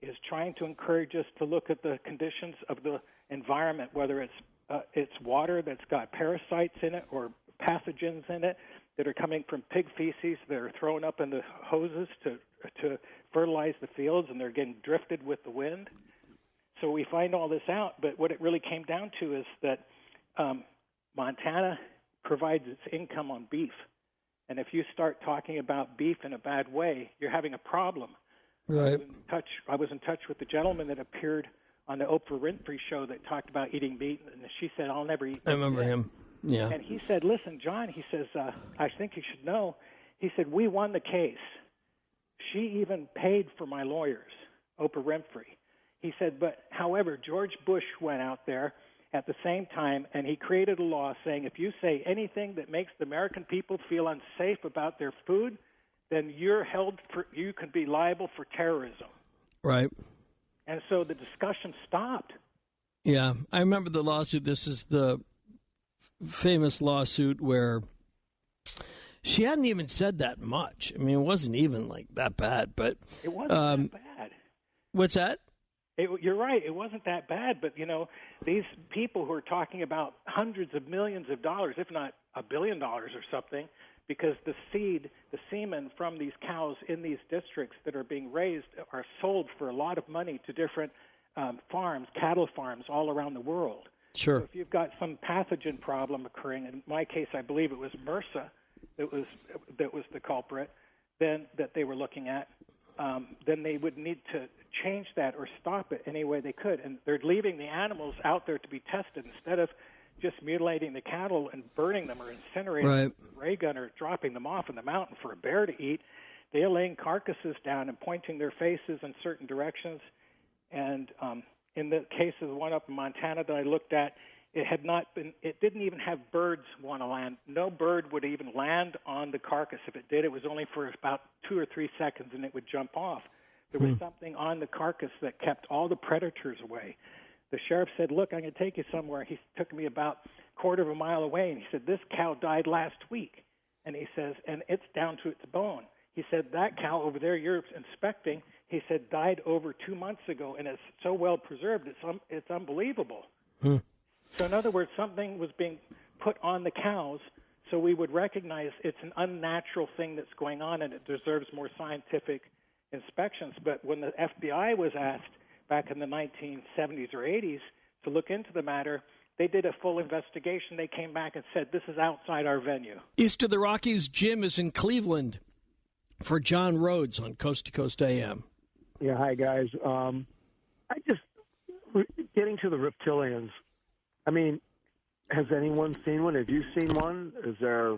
is trying to encourage us to look at the conditions of the environment, whether it's water that's got parasites in it or pathogens in it that are coming from pig feces that are thrown up in the hoses to fertilize the fields, and they're getting drifted with the wind. So we find all this out, but what it really came down to is that Montana provides its income on beef. And if you start talking about beef in a bad way, you're having a problem. Right. I was in touch with the gentleman that appeared on the Oprah Winfrey show that talked about eating meat, and she said, I'll never eat meat. I remember him. Yeah. And he said, listen, John, he says, I think you should know. He said, we won the case. She even paid for my lawyers, Oprah Winfrey. He said, but however, George Bush went out there at the same time, and he created a law saying if you say anything that makes the American people feel unsafe about their food, then you could be liable for terrorism. Right. And so the discussion stopped. Yeah, I remember the lawsuit. This is the famous lawsuit where she hadn't even said that much. I mean, it wasn't even like that bad, but it wasn't that bad. What's that? You're right. It wasn't that bad, but, these people who are talking about hundreds of millions of dollars, if not $1 billion or something, because the semen from these cows in these districts that are being raised are sold for a lot of money to different farms, cattle farms all around the world. Sure. So if you've got some pathogen problem occurring, in my case, I believe it was MRSA that was the culprit, then that they were looking at, then they would need to change that or stop it any way they could. And they're leaving the animals out there to be tested instead of just mutilating the cattle and burning them or incinerating them with a ray gun or dropping them off in the mountain for a bear to eat. They're laying carcasses down and pointing their faces in certain directions. And in the case of the one up in Montana that I looked at, it didn't even have birds want to land. No bird would even land on the carcass. If it did, it was only for about 2 or 3 seconds, and it would jump off. There was something on the carcass that kept all the predators away. The sheriff said, look, I'm going to take you somewhere. He took me about a quarter of a mile away, and he said, this cow died last week. And he says, and it's down to its bone. He said, that cow over there you're inspecting, he said, died over 2 months ago, and it's so well preserved, it's unbelievable. So in other words, something was being put on the cows so we would recognize it's an unnatural thing that's going on, and it deserves more scientific inspections. But when the FBI was asked back in the 1970s or 80s to look into the matter, they did a full investigation. They came back and said, this is outside our venue. East of the Rockies, Jim is in Cleveland for John Rhodes on Coast to Coast AM. Yeah, hi, guys. getting to the reptilians. I mean, has anyone seen one? Have you seen one? Is there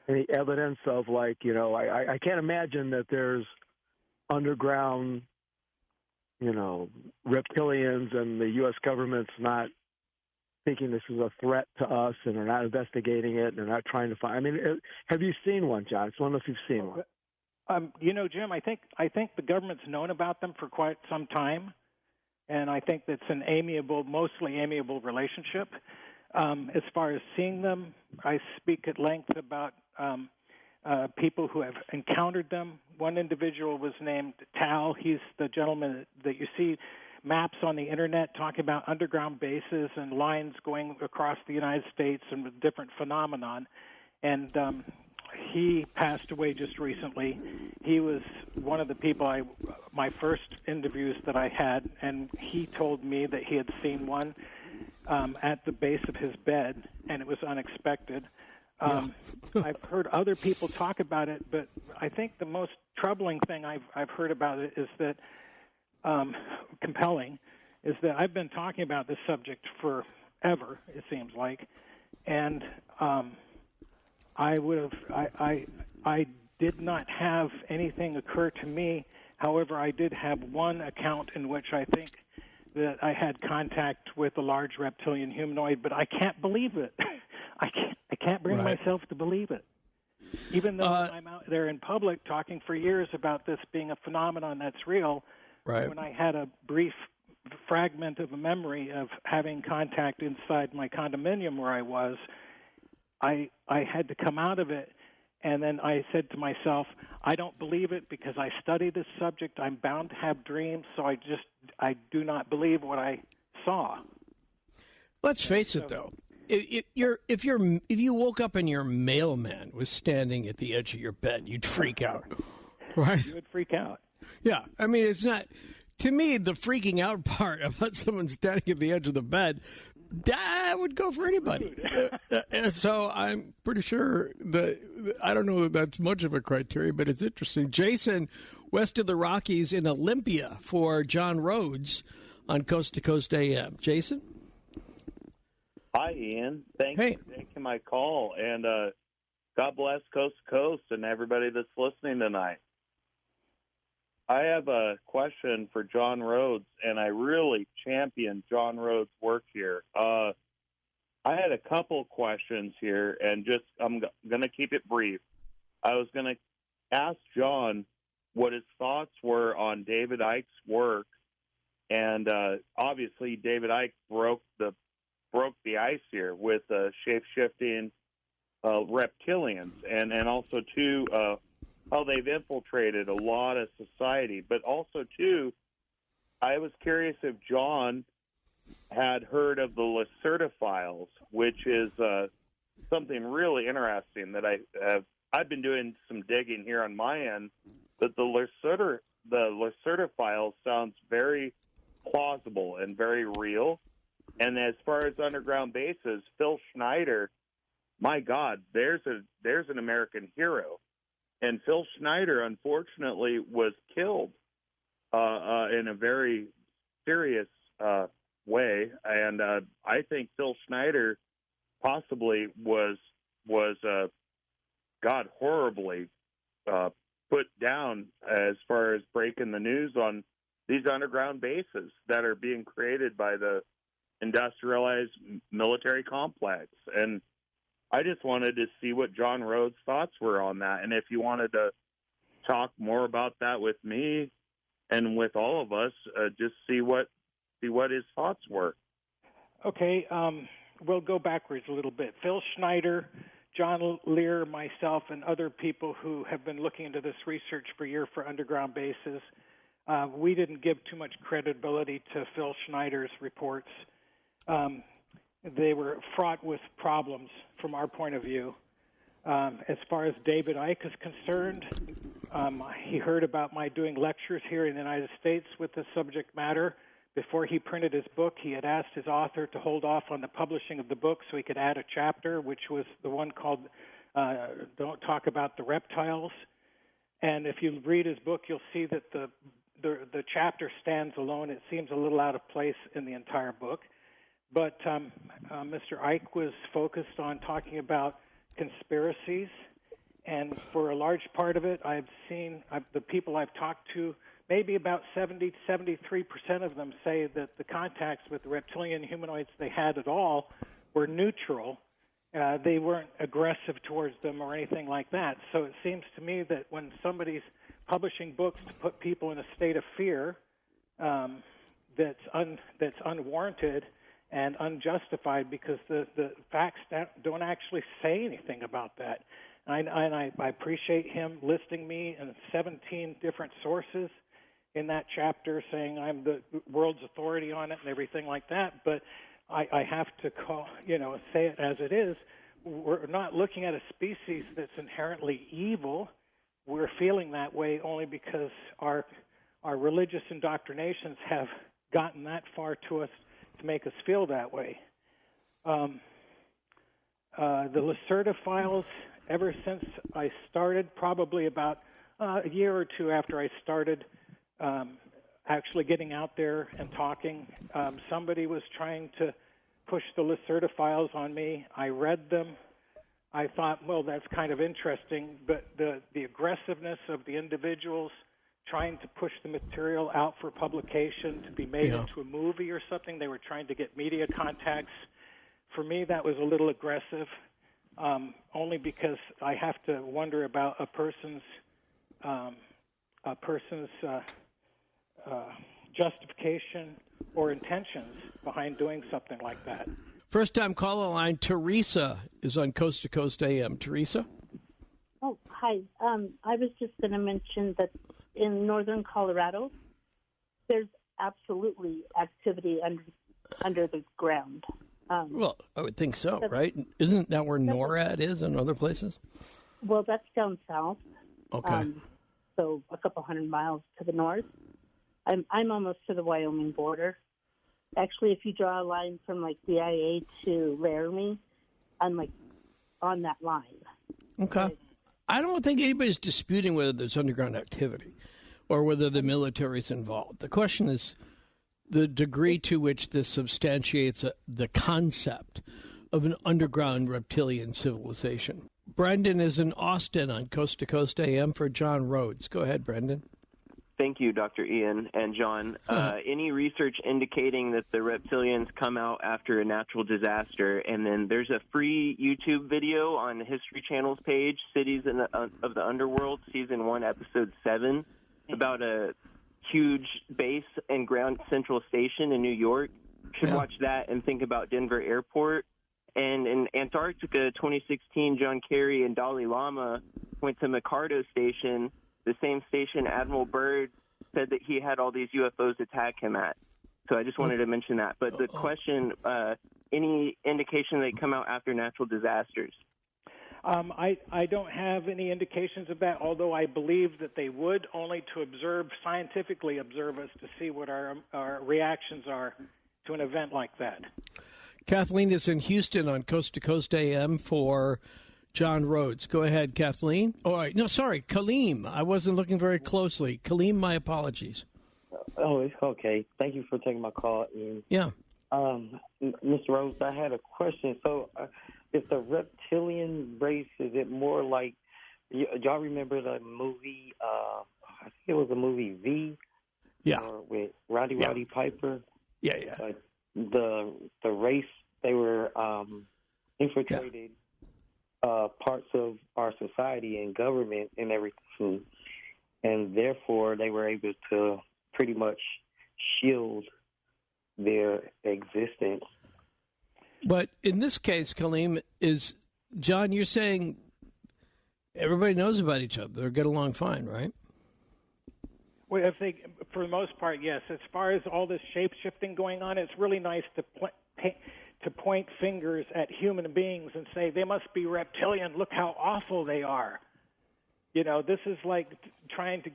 any evidence of, like, I can't imagine that there's underground, reptilians and the U.S. government's not thinking this is a threat to us and they're not investigating it and they're not trying to find. I mean, have you seen one, John? I just want to know if you've seen one. Jim, I think the government's known about them for quite some time, and I think that's an mostly amiable relationship. As far as seeing them, I speak at length about people who have encountered them. One individual was named Tal. He's the gentleman that you see maps on the internet talking about underground bases and lines going across the United States and with different phenomenon. And he passed away just recently. He was one of the people my first interviews that I had, and he told me that he had seen one at the base of his bed, and it was unexpected. I've heard other people talk about it, but I think the most troubling thing I've heard about it is that compelling is that I've been talking about this subject forever, it seems like, and I did not have anything occur to me. However, I did have one account in which I think that I had contact with a large reptilian humanoid, but I can't believe it. I can't bring myself to believe it. Even though I'm out there in public talking for years about this being a phenomenon that's real, when I had a brief fragment of a memory of having contact inside my condominium where I was, I had to come out of it, and then I said to myself, I don't believe it because I study this subject. I'm bound to have dreams, so I do not believe what I saw. Let's face it, though. If you woke up and your mailman was standing at the edge of your bed, you'd freak out, right? You would freak out. Yeah, I mean, it's not. To me, the freaking out part about someone standing at the edge of the bed, that would go for anybody. So I'm pretty sure that I don't know that that's much of a criteria, but it's interesting. Jason, west of the Rockies in Olympia for John Rhodes on Coast to Coast AM. Jason? Hi, Ian. Thanks for taking my call, and God bless Coast to Coast and everybody that's listening tonight. I have a question for John Rhodes, and I really champion John Rhodes' work here. I had a couple questions here, and I'm going to keep it brief. I was going to ask John what his thoughts were on David Icke's work, and obviously David Icke broke the ice here with shape-shifting reptilians, and also too how they've infiltrated a lot of society. But also too, I was curious if John had heard of the Lacerda files, which is something really interesting that I've been doing some digging here on my end. But the Lacerda files sounds very plausible and very real. And as far as underground bases, Phil Schneider, my God, there's an American hero. And Phil Schneider, unfortunately, was killed in a very serious way. And I think Phil Schneider possibly was horribly put down as far as breaking the news on these underground bases that are being created by the industrialized military complex. And I just wanted to see what John Rhodes' thoughts were on that, and if you wanted to talk more about that with me and with all of us, just see what his thoughts were. Okay, we'll go backwards a little bit. Phil Schneider, John Lear, myself, and other people who have been looking into this research for a year for underground bases, we didn't give too much credibility to Phil Schneider's reports. They were fraught with problems from our point of view. As far as David Icke is concerned, he heard about my doing lectures here in the United States with this subject matter. Before he printed his book, he had asked his author to hold off on the publishing of the book so he could add a chapter, which was the one called Don't Talk About the Reptiles. And if you read his book, you'll see that the chapter stands alone. It seems a little out of place in the entire book. But Mr. Ike was focused on talking about conspiracies, and for a large part of it, I've seen the people I've talked to, maybe about 73% of them say that the contacts with the reptilian humanoids they had at all were neutral. They weren't aggressive towards them or anything like that. So it seems to me that when somebody's publishing books to put people in a state of fear that's unwarranted and unjustified, because the facts don't actually say anything about that. And I appreciate him listing me in 17 different sources in that chapter, saying I'm the world's authority on it and everything like that. But I have to say it as it is. We're not looking at a species that's inherently evil. We're feeling that way only because our religious indoctrinations have gotten that far to us to make us feel that way. The Lacerda files, ever since I started, probably about a year or two after I started actually getting out there and talking, somebody was trying to push the Lacerda files on me. I read them. I thought, well, that's kind of interesting, but the aggressiveness of the individuals trying to push the material out for publication to be made into a movie or something, they were trying to get media contacts. For me, that was a little aggressive, only because I have to wonder about a person's justification or intentions behind doing something like that. First-time caller line, Teresa is on Coast to Coast AM. Teresa? Oh, hi. I was just going to mention that in northern Colorado, there's absolutely activity under the ground. Well, I would think so, right? Isn't that where NORAD is and other places? Well, that's down south. Okay. So a couple hundred miles to the north. I'm almost to the Wyoming border. Actually, if you draw a line from like DIA to Laramie, I'm like on that line. Okay. I don't think anybody's disputing whether there's underground activity or whether the military's involved. The question is the degree to which this substantiates the concept of an underground reptilian civilization. Brendan is in Austin on Coast to Coast AM for John Rhodes. Go ahead, Brendan. Thank you, Dr. Ian and John. Any research indicating that the reptilians come out after a natural disaster, and then there's a free YouTube video on the History Channel's page, Cities of the Underworld, Season 1, Episode 7, about a huge base and ground central station in New York. You should watch that and think about Denver Airport. And in Antarctica, 2016, John Kerry and Dalai Lama went to Mikado Station, the same station Admiral Byrd said that he had all these UFOs attack him at. So I just wanted to mention that. But the question, any indication they come out after natural disasters? I don't have any indications of that, although I believe that they would, only to scientifically observe us to see what our reactions are to an event like that. Kathleen is in Houston on Coast to Coast AM for John Rhodes. Go ahead, Kathleen. Oh, no, sorry, Kaleem. I wasn't looking very closely. Kaleem, my apologies. Oh, it's okay. Thank you for taking my call, Ian. Yeah. Mr. Rhodes, I had a question. So, if the reptilian race, is it more like, y'all remember the movie, I think it was a movie V? Yeah. With Roddy Piper? Yeah. The race, they were infiltrated parts of our society and government and everything, and therefore they were able to pretty much shield their existence. But in this case, Kaleem, John, you're saying everybody knows about each other. They get along fine, right? Well, I think for the most part, yes. As far as all this shape-shifting going on, it's really nice to point fingers at human beings and say, they must be reptilian. Look how awful they are. You know, this is like trying to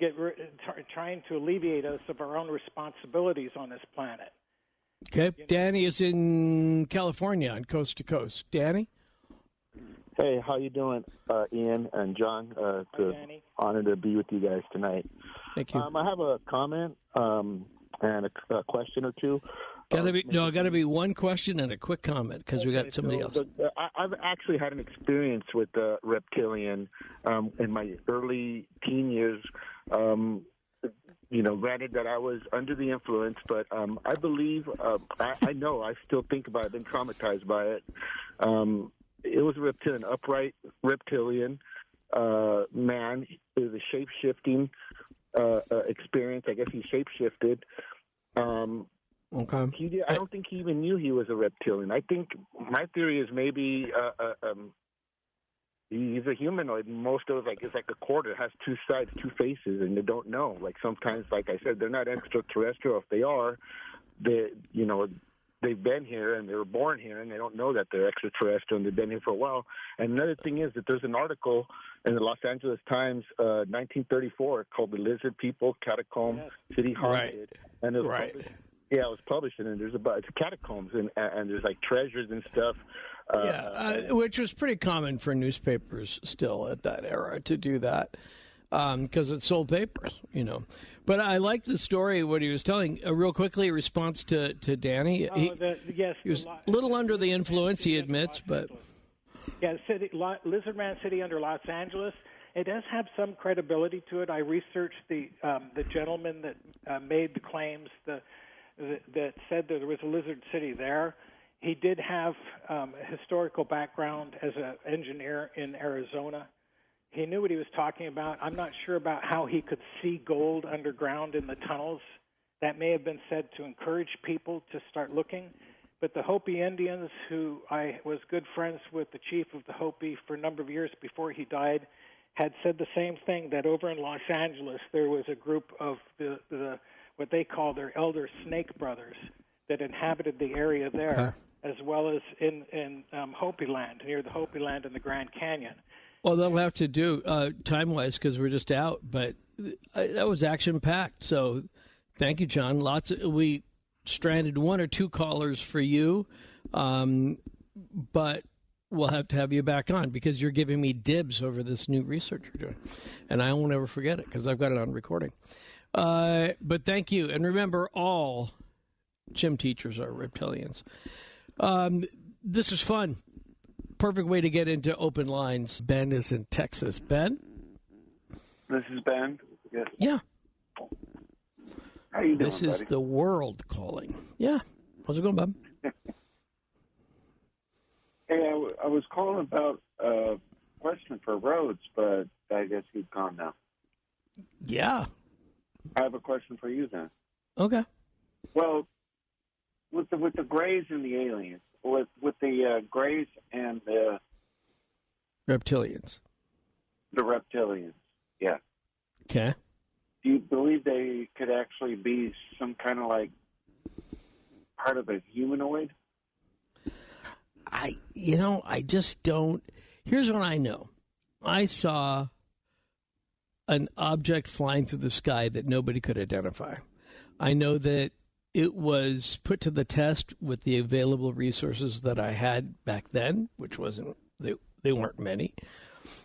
alleviate us of our own responsibilities on this planet. Okay. Danny is in California on Coast to Coast. Danny? Hey, how you doing, Ian and John? Honored to be with you guys tonight. Thank you. I have a comment and a question or two. Got to be one question and a quick comment because we got somebody else. I've actually had an experience with the reptilian in my early teen years. Granted that I was under the influence, but I believe, I know, I still think about it, been traumatized by it. It was a reptilian, upright reptilian man. It was a shape-shifting experience. I guess he shape-shifted. Okay. I don't think he even knew he was a reptilian. I think my theory is maybe he's a humanoid. Most of it's like a quarter. It has two sides, two faces, and they don't know. Like sometimes, like I said, they're not extraterrestrial. If they are, they've been here and they were born here, and they don't know that they're extraterrestrial, and they've been here for a while. And another thing is that there's an article in the Los Angeles Times, 1934, called "The Lizard People Catacomb City Haunted," and it was published. Yeah, it was published, and there's it's catacombs, and there's like treasures and stuff. Which was pretty common for newspapers still at that era to do that because it sold papers, But I liked the story, what he was telling. Real quickly, a response to Danny. He was a little under the influence, he admits, but... Yeah, Lizard Man City under Los Angeles. It does have some credibility to it. I researched the gentleman that made the claims that said that there was a lizard city there. He did have a historical background as an engineer in Arizona. He knew what he was talking about. I'm not sure about how he could see gold underground in the tunnels. That may have been said to encourage people to start looking. But the Hopi Indians, who I was good friends with the chief of the Hopi for a number of years before he died, had said the same thing, that over in Los Angeles there was a group of the what they call their elder snake brothers that inhabited the area there, as well as in Hopi land, near the Hopi land in the Grand Canyon. Well, they'll have to do time-wise because we're just out, but that was action-packed. So thank you, John. We stranded one or two callers for you, but we'll have to have you back on because you're giving me dibs over this new research you're doing, and I won't ever forget it because I've got it on recording. But thank you. And remember, all gym teachers are reptilians. This is fun. Perfect way to get into open lines. Ben is in Texas. Ben? This is Ben. Yes. Yeah. How you doing, This is buddy? the world calling. Yeah. How's it going, Bob? Hey, I was calling about a question for Rhodes, but I guess he's gone now. Yeah. I have a question for you then. Okay. Well, with the Greys and the aliens, with the Greys and the reptilians. The reptilians, yeah. Okay. Do you believe they could actually be some kind of like part of a humanoid? I just don't. Here's what I know. I saw an object flying through the sky that nobody could identify. I know that it was put to the test with the available resources that I had back then, which wasn't, they weren't many.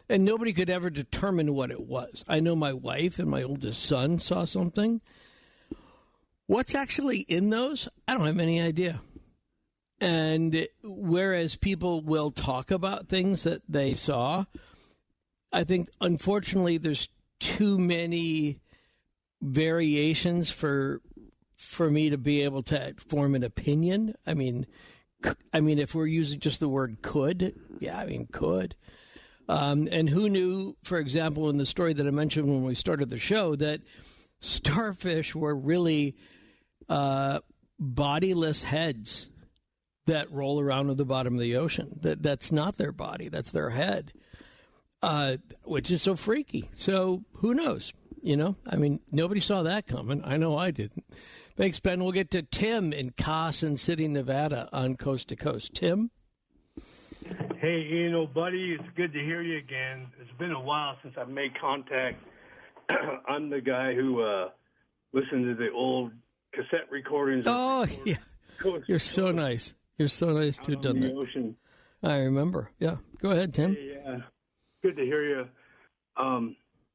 And nobody could ever determine what it was. I know my wife and my oldest son saw something. What's actually in those? I don't have any idea. And whereas people will talk about things that they saw, I think, unfortunately, there's too many variations for me to be able to form an opinion. I mean, if we're using just the word could, could. And who knew, for example, in the story that I mentioned when we started the show, that starfish were really bodiless heads that roll around at the bottom of the ocean. That's not their body, that's their head, which is so freaky. So who knows? Nobody saw that coming. I know I didn't. Thanks, Ben. We'll get to Tim in Carson City, Nevada on Coast to Coast. Tim? Hey, Ian, old buddy. It's good to hear you again. It's been a while since I've made contact. I'm the guy who listened to the old cassette recordings. Oh, yeah. You're so nice. You're so nice to have done that. Ocean. I remember. Yeah. Go ahead, Tim. Hey, good to hear you.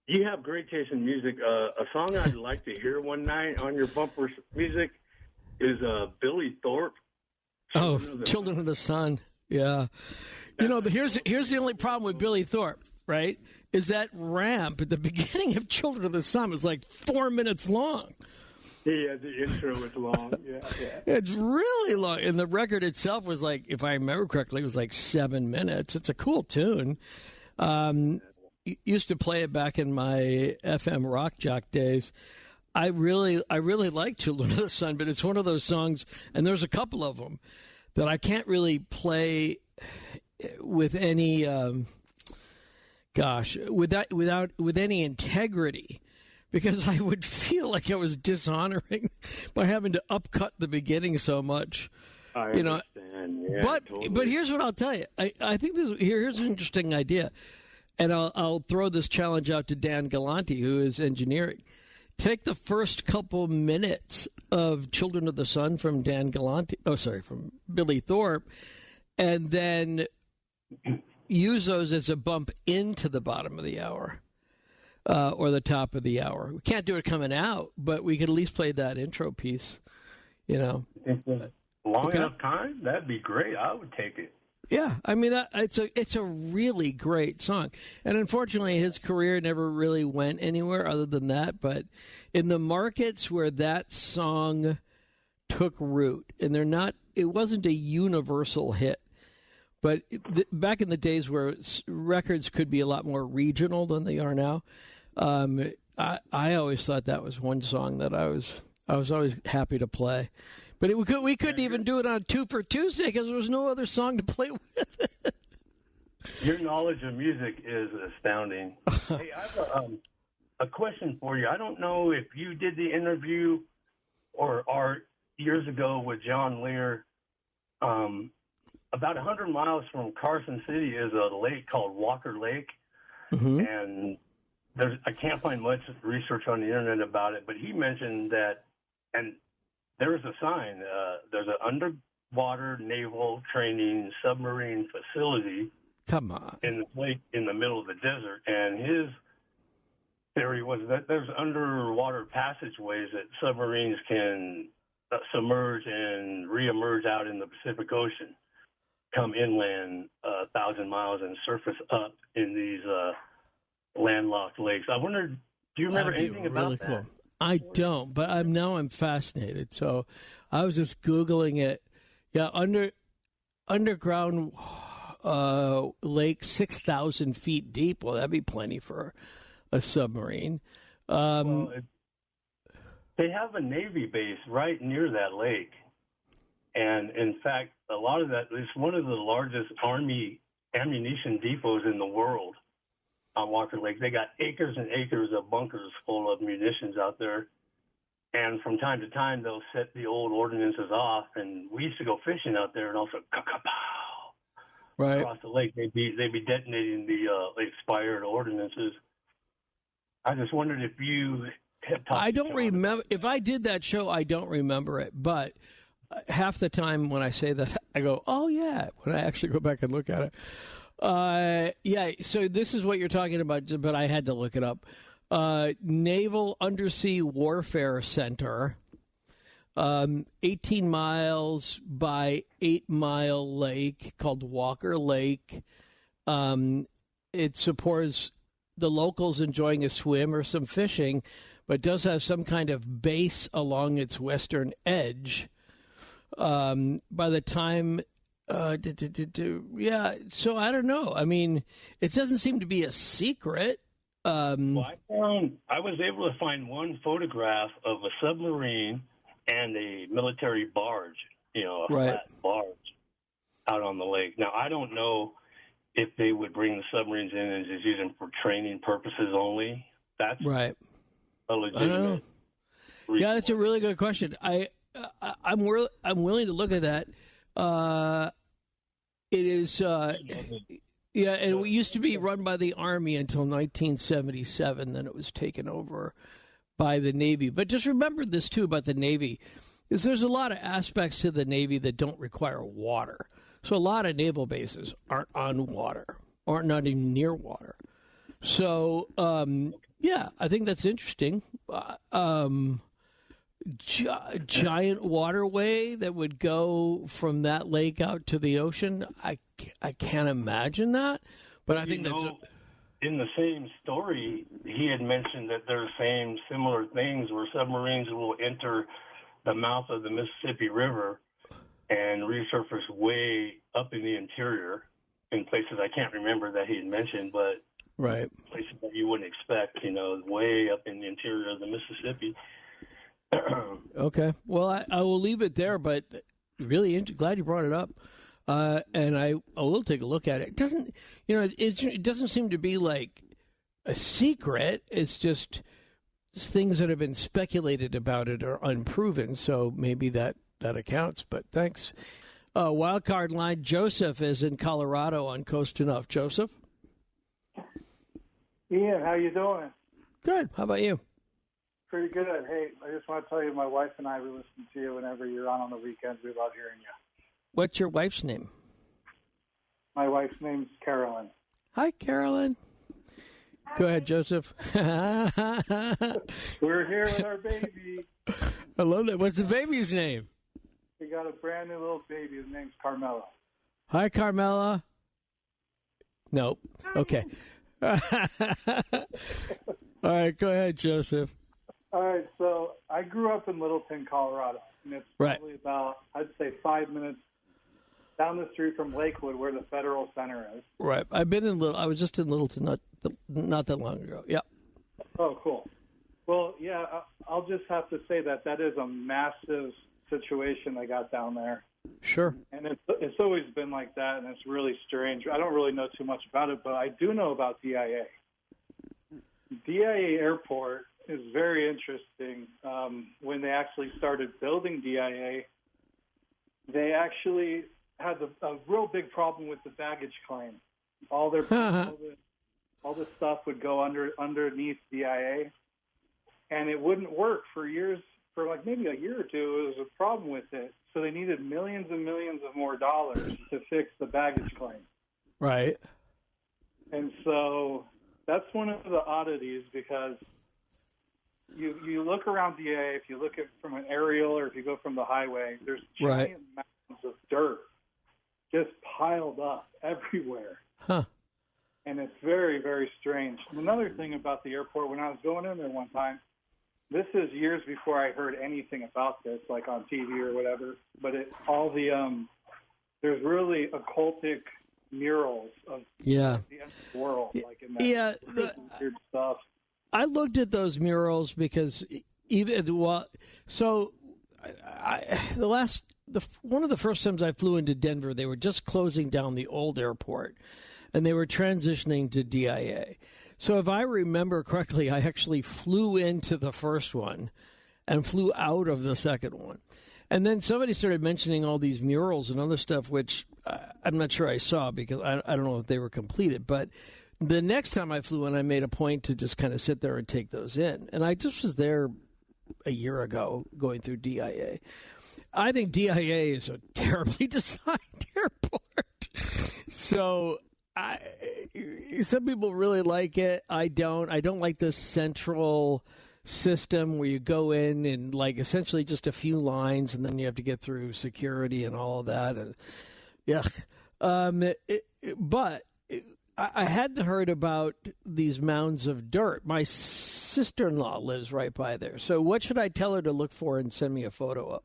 You have great taste in music. A song I'd like to hear one night on your bumper music is Billy Thorpe. Children of the Sun. Yeah. You know, here's the only problem with Billy Thorpe, right? Is that ramp at the beginning of Children of the Sun was like 4 minutes long. Yeah, the intro was long. Yeah. It's really long. And the record itself was like, if I remember correctly, it was like 7 minutes. It's a cool tune. Used to play it back in my FM rock jock days. I really like Children of the Sun, but it's one of those songs, and there's a couple of them that I can't really play with any with any integrity, because I would feel like I was dishonoring by having to upcut the beginning so much. I understand. Yeah, but here's what I'll tell you. I think here's an interesting idea, and I'll throw this challenge out to Dan Galanti, who is engineering. Take the first couple minutes of Children of the Sun from from Billy Thorpe, and then use those as a bump into the bottom of the hour or the top of the hour. We can't do it coming out, but we could at least play that intro piece, you know. Long enough time? That'd be great. I would take it. Yeah, I mean, it's a really great song. And unfortunately, his career never really went anywhere other than that. But in the markets where that song took root, and it wasn't a universal hit. But back in the days where records could be a lot more regional than they are now, I always thought that was one song that I was always happy to play. But we couldn't even do it on Two for Tuesday because there was no other song to play with. Your knowledge of music is astounding. Hey, I have a question for you. I don't know if you did the interview or years ago with John Lear. About 100 miles from Carson City is a lake called Walker Lake, and I can't find much research on the internet about it, but he mentioned that, and there is a sign. There's an underwater naval training submarine facility. Come on. In the lake in the middle of the desert, and his theory was that there's underwater passageways that submarines can submerge and reemerge out in the Pacific Ocean, come inland 1,000 miles and surface up in these landlocked lakes. I wondered, do you remember anything about that? Cool. I don't, but I'm fascinated. So I was just Googling it. Yeah, underground lake 6,000 feet deep. Well, that'd be plenty for a submarine. Well, they have a Navy base right near that lake. And, in fact, a lot of that is one of the largest Army ammunition depots in the world on Walker Lake. They got acres and acres of bunkers full of munitions out there. And from time to time, they'll set the old ordinances off. And we used to go fishing out there and also across the lake. They'd be detonating the expired ordinances. I just wondered if you had talked I don't remember. If I did that show, I don't remember it. But half the time when I say that, I go, oh, yeah, when I actually go back and look at it. Yeah, so this is what you're talking about, but I had to look it up. Naval Undersea Warfare Center, 18 miles by 8 mile lake called Walker Lake. It supports the locals enjoying a swim or some fishing, but does have some kind of base along its western edge. By the time... yeah, so I don't know. I mean, it doesn't seem to be a secret. Well, I was able to find one photograph of a submarine and a military barge, a flat barge out on the lake. Now, I don't know if they would bring the submarines in and just use them for training purposes only. That's right. A legitimate. Yeah, that's a really good question. I'm willing to look at that. It is, yeah, and it used to be run by the Army until 1977. Then it was taken over by the Navy. But just remember this, too, about the Navy, is there's a lot of aspects to the Navy that don't require water. So a lot of naval bases aren't on water, or not even near water. So, yeah, I think that's interesting. Giant waterway that would go from that lake out to the ocean. I can't imagine that, but I think that's... In the same story, he had mentioned that there are similar things where submarines will enter the mouth of the Mississippi River and resurface way up in the interior in places I can't remember that he had mentioned, but right, places that you wouldn't expect, way up in the interior of the Mississippi. Okay. Well, I will leave it there, but really glad you brought it up. And I will take a look at it. It doesn't, it doesn't seem to be like a secret. It's just things that have been speculated about it are unproven. So maybe that accounts. But thanks. Wild card line. Joseph is in Colorado on Coast Enough. Joseph. Ian, how you doing? Good. How about you? Pretty good. Hey, I just want to tell you, my wife and I, we listen to you whenever you're on the weekends. We love hearing you. What's your wife's name? My wife's name's Carolyn. Hi, Carolyn. Go ahead, Joseph. We're here with our baby. I love that. What's the baby's name? We got a brand new little baby. His name's Carmela. Hi, Carmela. Nope. Okay. All right, go ahead, Joseph. All right, so I grew up in Littleton, Colorado, and it's probably about, I'd say, 5 minutes down the street from Lakewood, where the Federal Center is. Right. I was just in Littleton not that long ago. Yeah. Oh, cool. Well, yeah, I'll just have to say that is a massive situation they got down there. Sure. And it's always been like that, and it's really strange. I don't really know too much about it, but I do know about DIA. DIA Airport is very interesting. When they actually started building DIA, they actually had a real big problem with the baggage claim. All the stuff would go underneath DIA, and it wouldn't work for years. For like maybe a year or two, there was a problem with it. So they needed millions and millions of more dollars to fix the baggage claim. Right. And so that's one of the oddities, because you look around DA, if you look at from an aerial or if you go from the highway, there's giant mountains of dirt just piled up everywhere. Huh. And it's very, very strange. Another thing about the airport, when I was going in there one time, this is years before I heard anything about this, like on TV or whatever, but there's really occultic murals of the end of the world, like in that weird stuff. I looked at those murals because one of the first times I flew into Denver, they were just closing down the old airport, and they were transitioning to DIA. So if I remember correctly, I actually flew into the first one and flew out of the second one. And then somebody started mentioning all these murals and other stuff, which I'm not sure I saw because I don't know if they were completed. But the next time I flew in, I made a point to just kind of sit there and take those in. And I just was there a year ago going through DIA. I think DIA is a terribly designed airport. So some people really like it. I don't. I don't like this central system where you go in and like essentially just a few lines, and then you have to get through security and all of that. And but I hadn't heard about these mounds of dirt. My sister-in-law lives right by there. So what should I tell her to look for and send me a photo of?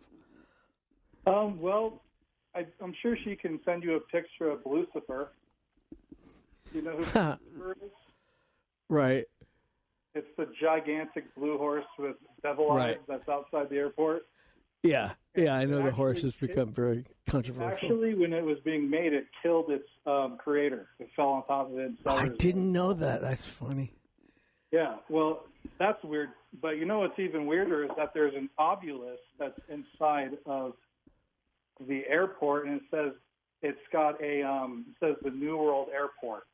Well, I'm sure she can send you a picture of Lucifer. You know who Lucifer is? Right. It's the gigantic blue horse with devil eyes that's outside the airport. Yeah, I know the horse has become very controversial. Actually, when it was being made, it killed its creator. It fell on top of it. I didn't know that. That's funny. Yeah, well, that's weird. But you know what's even weirder is that there's an obelisk that's inside of the airport, and it says it says the New World Airport,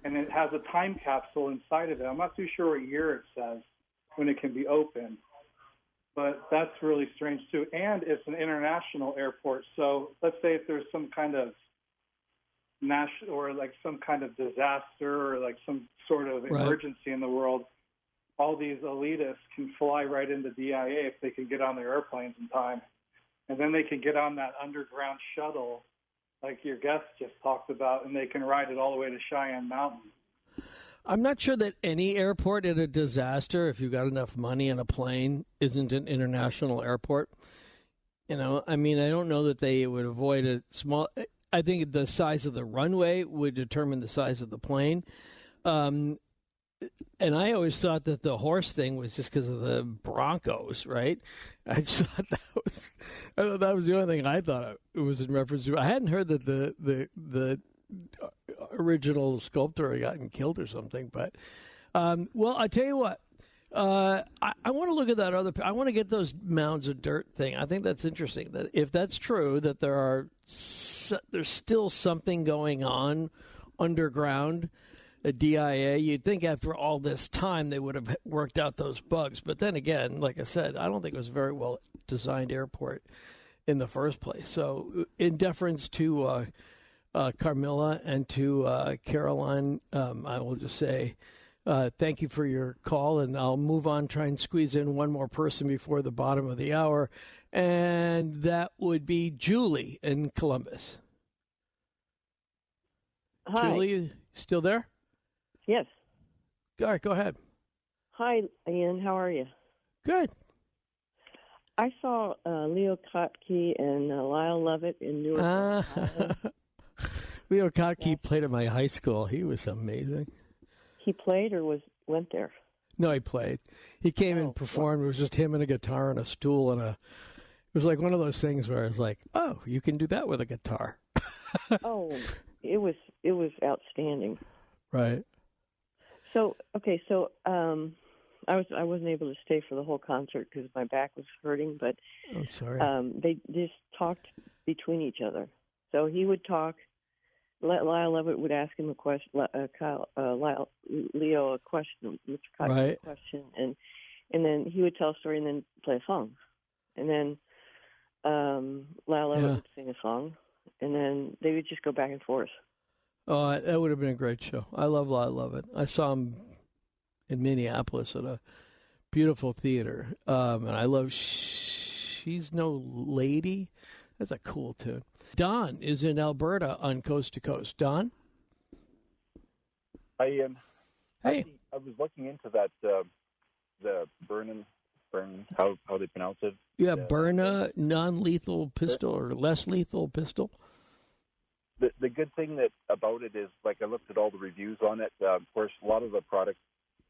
and it has a time capsule inside of it. I'm not too sure what year it says when it can be opened. But that's really strange too. And it's an international airport. So let's say if there's some kind of national or like some kind of disaster or like some sort of emergency in the world, all these elitists can fly right into DIA if they can get on their airplanes in time. And then they can get on that underground shuttle like your guest just talked about, and they can ride it all the way to Cheyenne Mountain. I'm not sure that any airport in a disaster, if you've got enough money in a plane, isn't an international airport. You know, I mean, I don't know that they would avoid a small. I think the size of the runway would determine the size of the plane. And I always thought that the horse thing was just because of the Broncos, right? I thought that was the only thing I thought it was in reference to. I hadn't heard that the original sculptor had gotten killed or something. But well, I tell you what, I want to look at that other. I want to get those mounds of dirt thing. I think that's interesting. That if that's true, that there's still something going on underground. A DIA, you'd think after all this time they would have worked out those bugs. But then again, like I said, I don't think it was a very well designed airport in the first place. So in deference to Carmilla and to Caroline, I will just say thank you for your call, and I'll move on, try and squeeze in one more person before the bottom of the hour, and that would be Julie in Columbus. Hi. Julie, still there? Yes. All right, go ahead. Hi, Ian. How are you? Good. I saw Leo Kottke and Lyle Lovett in Newark. Leo Kottke played at my high school. He was amazing. He played or went there? No, he played. He came and performed. It was just him and a guitar and a stool and it was like one of those things where it's like, oh, you can do that with a guitar. Oh, it was outstanding. Right. So I wasn't able to stay for the whole concert because my back was hurting, but I'm sorry. They just talked between each other. So he would talk. Lyle Lovett would ask him a question. Leo a question. Mr. Kottke a question, and then he would tell a story and then play a song, and then Lyle Lovett would sing a song, and then they would just go back and forth. Oh, that would have been a great show. I love it. I saw him in Minneapolis at a beautiful theater, and I love She's No Lady. That's a cool tune. Don is in Alberta on Coast to Coast. Don? Hi, Ian. Hey. I was looking into that, the Burn, how they pronounce it. Yeah, Burna non-lethal pistol or less lethal pistol. The good thing about it is, like, I looked at all the reviews on it. Of course, a lot of the products,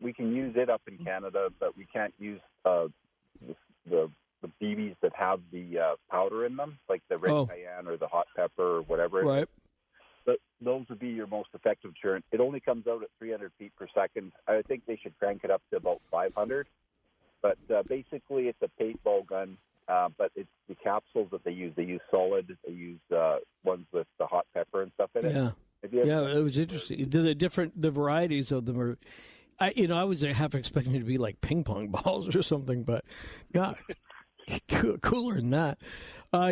we can use it up in Canada, but we can't use the BBs that have the powder in them, like the red cayenne or the hot pepper or whatever. Right. But those would be your most effective deterrent. It only comes out at 300 feet per second. I think they should crank it up to about 500. But basically, it's a paintball gun. But it's the capsules that they use. They use solid. They use ones with the hot pepper and stuff in it. Yeah, it was interesting. The varieties of them are. I was half expecting it to be like ping pong balls or something, but not cooler than that.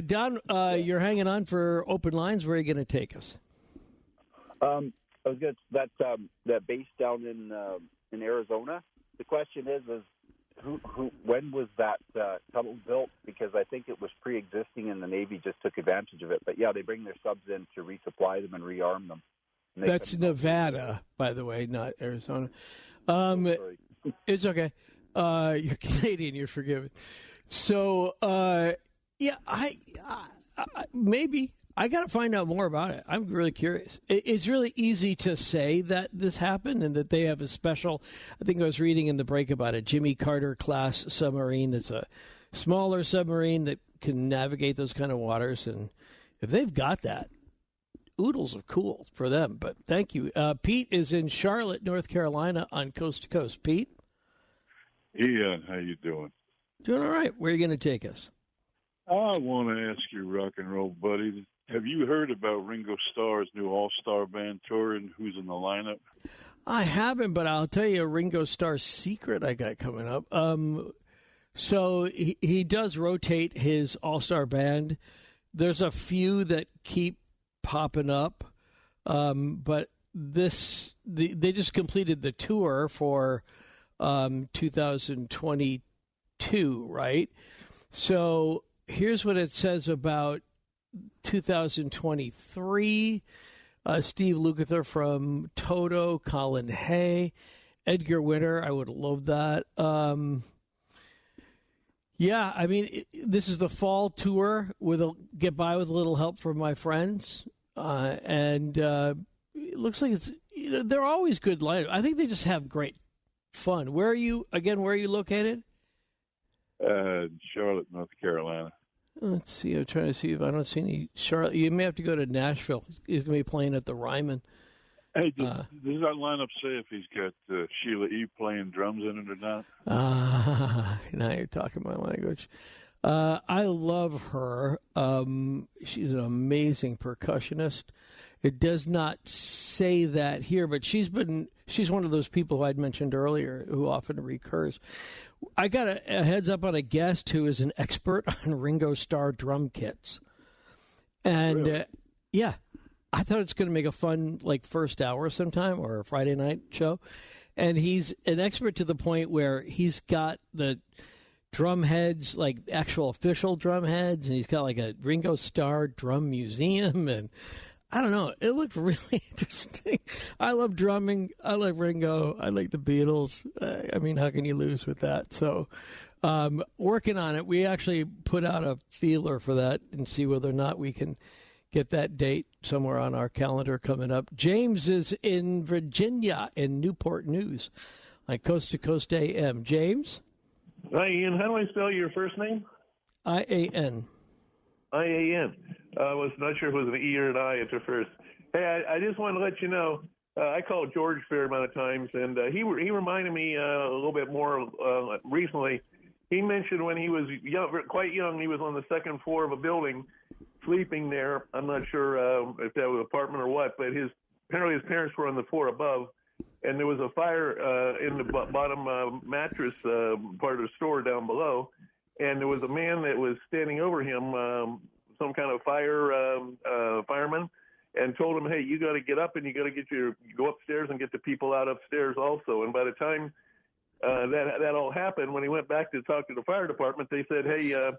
Don, you're hanging on for open lines. Where are you going to take us? I was good. That base down in Arizona. The question is when was that tunnel built? Because I think it was pre-existing and the Navy just took advantage of it. But yeah, they bring their subs in to resupply them and rearm them. And that's Nevada, by the way, not Arizona. It's okay. You're Canadian. You're forgiven. So, yeah, I maybe. I got to find out more about it. I'm really curious. It's really easy to say that this happened and that they have a special, I think I was reading in the break about a Jimmy Carter class submarine that's a smaller submarine that can navigate those kind of waters. And if they've got that, oodles of cool for them. But thank you. Pete is in Charlotte, North Carolina on Coast to Coast. Pete? Ian, how you doing? Doing all right. Where are you going to take us? I want to ask you, rock and roll buddy, have you heard about Ringo Starr's new all-star band tour and who's in the lineup? I haven't, but I'll tell you a Ringo Starr secret I got coming up. So he does rotate his all-star band. There's a few that keep popping up, but they just completed the tour for 2022, right? So here's what it says about 2023. Steve Lukather from Toto, Colin Hay, Edgar Winter. I would love that. Yeah, I mean, this is the fall tour. Get by with a little help from my friends, and it looks like they're always good lineup. I think they just have great fun. Where are you located? Charlotte, North Carolina. Let's see. I'm trying to see if I don't see any Charlotte. You may have to go to Nashville. He's going to be playing at the Ryman. Hey, does that lineup say if he's got Sheila E. playing drums in it or not? Now you're talking my language. I love her. She's an amazing percussionist. It does not say that here, but she's one of those people who I'd mentioned earlier who often recurs. I got a heads up on a guest who is an expert on Ringo Starr drum kits. And, really? Yeah. I thought it's going to make a fun, first hour sometime or a Friday night show. And he's an expert to the point where he's got the drum heads, actual official drum heads, and he's got a Ringo Starr drum museum. And I don't know. It looked really interesting. I love drumming. I like Ringo. I like the Beatles. I mean, how can you lose with that? So working on it. We actually put out a feeler for that and see whether or not we can get that date somewhere on our calendar coming up. James is in Virginia in Newport News on Coast to Coast AM. James? Hi, Ian. How do I spell your first name? I-A-N. I-A-N. I was not sure if it was an E or an I at the first. Hey, I just wanted to let you know, I called George a fair amount of times, and he reminded me a little bit more recently. He mentioned when he was quite young, he was on the second floor of a building sleeping there. I'm not sure if that was an apartment or what, but apparently his parents were on the floor above, and there was a fire in the bottom mattress part of the store down below, and there was a man that was standing over him, some kind of fireman, and told him, hey, you got to get up and you got to go upstairs and get the people out upstairs also. And by the time that all happened, when he went back to talk to the fire department, they said, hey,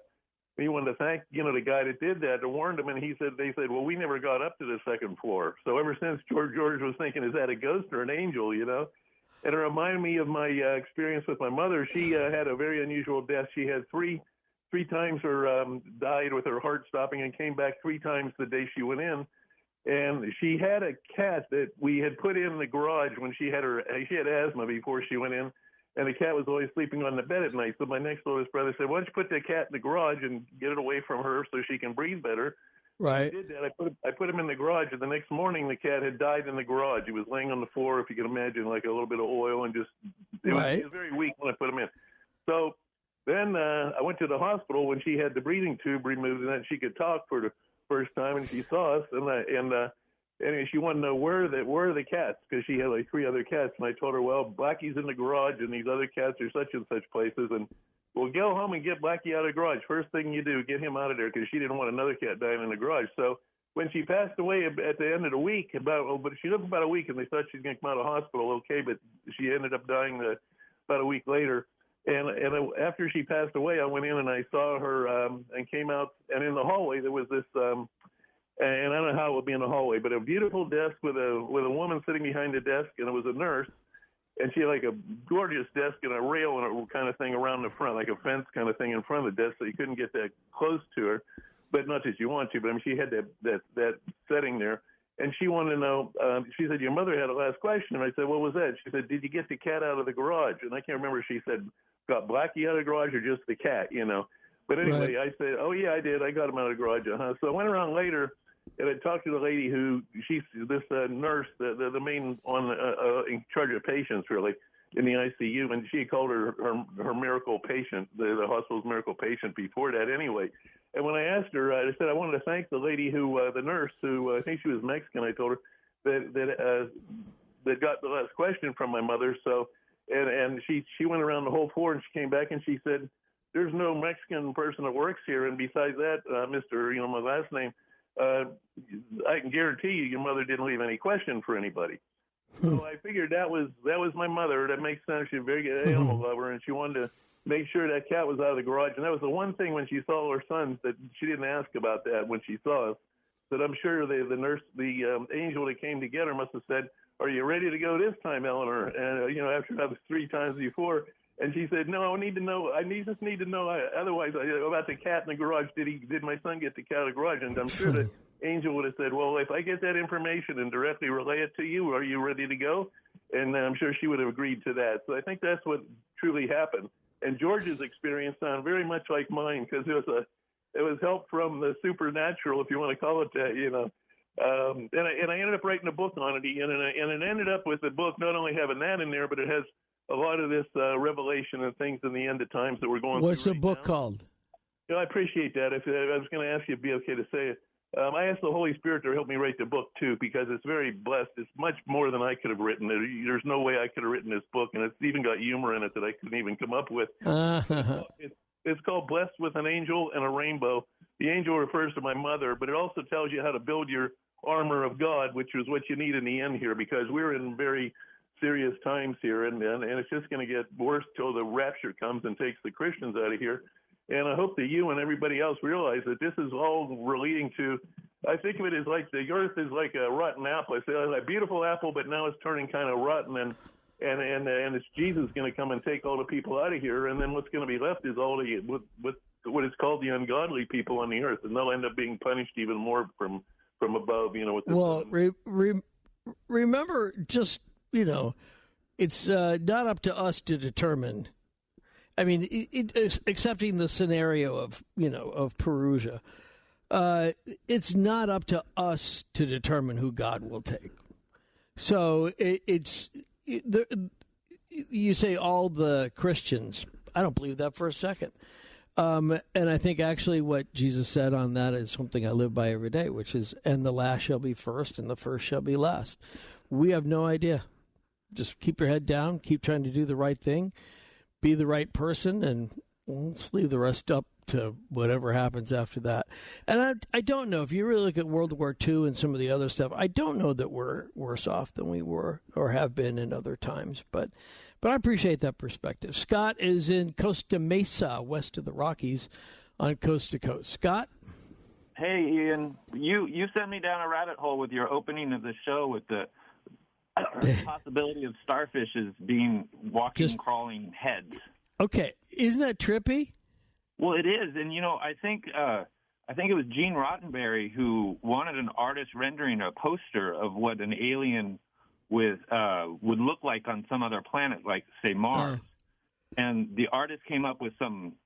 he wanted to thank, the guy that did that, that warned him, and they said, well, we never got up to the second floor. So ever since George was thinking, is that a ghost or an angel, And it reminded me of my experience with my mother. She had a very unusual death. She had three times died with her heart stopping and came back 3 times the day she went in. And she had a cat that we had put in the garage when she had asthma before she went in. And the cat was always sleeping on the bed at night. So my next oldest brother said, why don't you put the cat in the garage and get it away from her so she can breathe better? Right. I did that. I put him in the garage, and the next morning the cat had died in the garage. He was laying on the floor, if you can imagine, like a little bit of oil, and just he was very weak when I put him in. So then I went to the hospital when she had the breathing tube removed, and then she could talk for the first time, and she saw us, anyway, she wanted to know where are the cats, because she had 3 other cats, and I told her, well, Blackie's in the garage, and these other cats are such and such places, and we'll go home and get Blackie out of the garage. First thing you do, get him out of there, because she didn't want another cat dying in the garage. So when she passed away at the end of the week, but she lived about a week, and they thought she was going to come out of the hospital okay, but she ended up dying about a week later. And after she passed away, I went in and I saw her and came out, and in the hallway there was this, and I don't know how it would be in the hallway, but a beautiful desk with a woman sitting behind the desk, and it was a nurse, and she had a gorgeous desk and a rail and a kind of thing around the front, like a fence kind of thing in front of the desk, so you couldn't get that close to her, but not that you want to, but I mean, she had that setting there. And she wanted to know, she said, your mother had a last question. And I said, what was that? She said, did you get the cat out of the garage? And I can't remember if she said, got Blackie out of the garage or just the cat, But anyway, I said, oh, yeah, I did. I got him out of the garage. So I went around later, and I talked to the lady who, she's this nurse, the main in charge of patients, really, in the ICU. And she called her miracle patient, the hospital's miracle patient before that anyway. And when I asked her, I said I wanted to thank the lady the nurse who, I think she was Mexican, I told her, that got the last question from my mother. So, and she went around the whole floor, and she came back and she said, there's no Mexican person that works here, and besides that, Mr. My last name, I can guarantee you, your mother didn't leave any question for anybody. So I figured that was my mother. That makes sense. She's a very good animal lover, and she wanted to make sure that cat was out of the garage. And that was the one thing when she saw her sons that she didn't ask about that when she saw us. But I'm sure the angel that came to get her must have said, "Are you ready to go this time, Eleanor?" And after that was 3 times before. And she said, "No, I need to know. Just need to know. Otherwise, about the cat in the garage. Did my son get the cat in the garage?" And I'm sure the angel would have said, "Well, if I get that information and directly relay it to you, are you ready to go?" And I'm sure she would have agreed to that. So I think that's what truly happened. And George's experience sounded very much like mine, because it was help from the supernatural, if you want to call it that, And I ended up writing a book on it, Ian, and it ended up with the book not only having that in there, but it has a lot of this revelation and things in the end of times that we're going through. What's the book called? I appreciate that. If I was going to ask you, it'd be okay to say it. I asked the Holy Spirit to help me write the book, too, because it's very blessed. It's much more than I could have written. There's no way I could have written this book, and it's even got humor in it that I couldn't even come up with. It's called Blessed with an Angel and a Rainbow. The angel refers to my mother, but it also tells you how to build your armor of God, which is what you need in the end here, because we're in very serious times here, and it's just going to get worse till the rapture comes and takes the Christians out of here. And I hope that you and everybody else realize that this is all relating to, I think of it as like the earth is like a rotten apple. It's a beautiful apple, but now it's turning kind of rotten, and it's Jesus going to come and take all the people out of here, and then what's going to be left is all the what is called the ungodly people on the earth, and they'll end up being punished even more from above. Remember, just it's not up to us to determine. I mean, accepting the scenario of Perugia, it's not up to us to determine who God will take. So you say all the Christians. I don't believe that for a second. And I think actually what Jesus said on that is something I live by every day, which is, "And the last shall be first, and the first shall be last." We have no idea. Just keep your head down, keep trying to do the right thing, be the right person, and let's leave the rest up to whatever happens after that. And I don't know, if you really look at World War II and some of the other stuff, I don't know that we're worse off than we were or have been in other times. But I appreciate that perspective. Scott is in Costa Mesa, west of the Rockies, on Coast to Coast. Scott? Hey, Ian. You sent me down a rabbit hole with your opening of the show with the possibility of starfishes being walking, crawling heads. Okay. Isn't that trippy? Well, it is. And, I think it was Gene Roddenberry who wanted an artist rendering a poster of what an alien would look like on some other planet, like, say, Mars. And the artist came up with some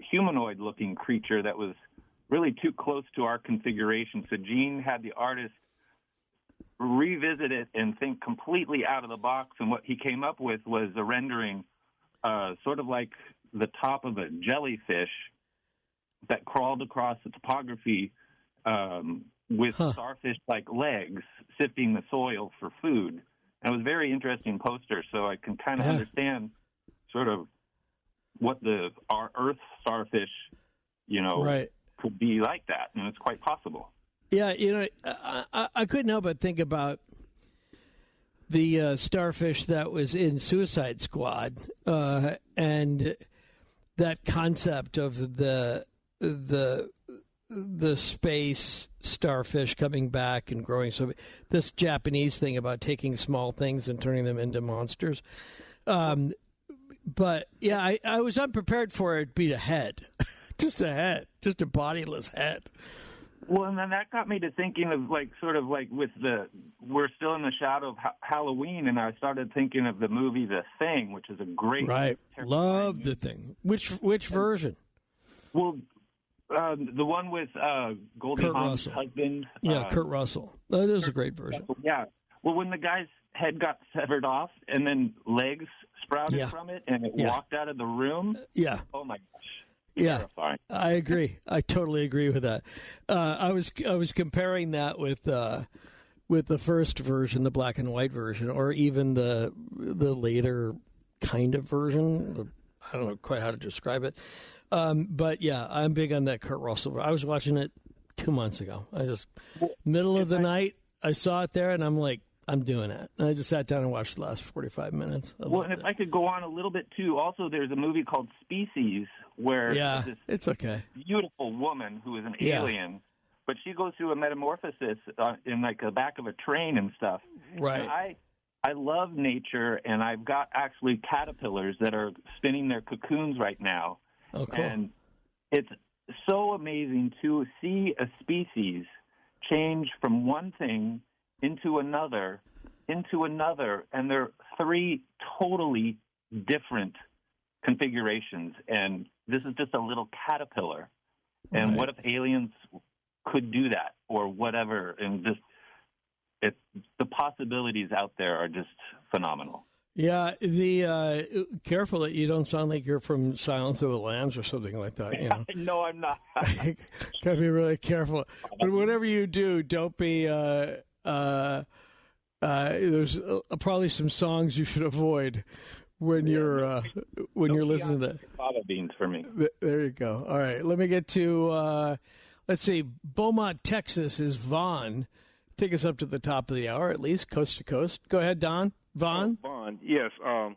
humanoid-looking creature that was really too close to our configuration. So Gene had the artist revisit it and think completely out of the box, and what he came up with was a rendering sort of like the top of a jellyfish that crawled across the topography with starfish-like legs sifting the soil for food. And it was a very interesting poster, so I can kind of understand sort of what our Earth starfish, could be like that, and it's quite possible. Yeah, I couldn't help but think about the starfish that was in Suicide Squad, and that concept of the space starfish coming back and growing. So this Japanese thing about taking small things and turning them into monsters. But yeah, I was unprepared for it to be a head, just a head, just a bodiless head. Well, and then that got me to thinking of we're still in the shadow of Halloween, and I started thinking of the movie The Thing, which is a great, right? Love The Thing. Which version? Well, the one with Goldie Hawn's husband. Yeah, Kurt Russell. That is a great version. Yeah. Well, when the guy's head got severed off, and then legs sprouted from it, and it walked out of the room. Yeah. Oh my gosh. Yeah, terrifying. I agree. I totally agree with that. I was comparing that with the first version, the black and white version, or even the later kind of version, I don't know quite how to describe it. But, yeah, I'm big on that Kurt Russell. I was watching it 2 months ago. Middle of the night, I saw it there, and I'm like, I'm doing it. And I just sat down and watched the last 45 minutes. Well, and if I could go on a little bit, too, also there's a movie called Species where this it's okay. beautiful woman who is an alien, but she goes through a metamorphosis in, like, the back of a train and stuff. Right. And I love nature, and I've got actually caterpillars that are spinning their cocoons right now. Oh, cool. And it's so amazing to see a species change from one thing into another, and they're three totally different configurations. And this is just a little caterpillar. And Right. what if aliens could do that or whatever? And just the possibilities out there are just phenomenal. Yeah, careful that you don't sound like you're from Silence of the Lambs or something like that. You know, No, I'm not. gotta be really careful. But whatever you do, don't be. There's probably some songs you should avoid when you're listening to that. Fava beans for me. There you go. All right, let me get to. Let's see, Beaumont, Texas is Vaughn. Take us up to the top of the hour, at least coast to coast. Go ahead, Don. Vaughn? Vaughn, yes. I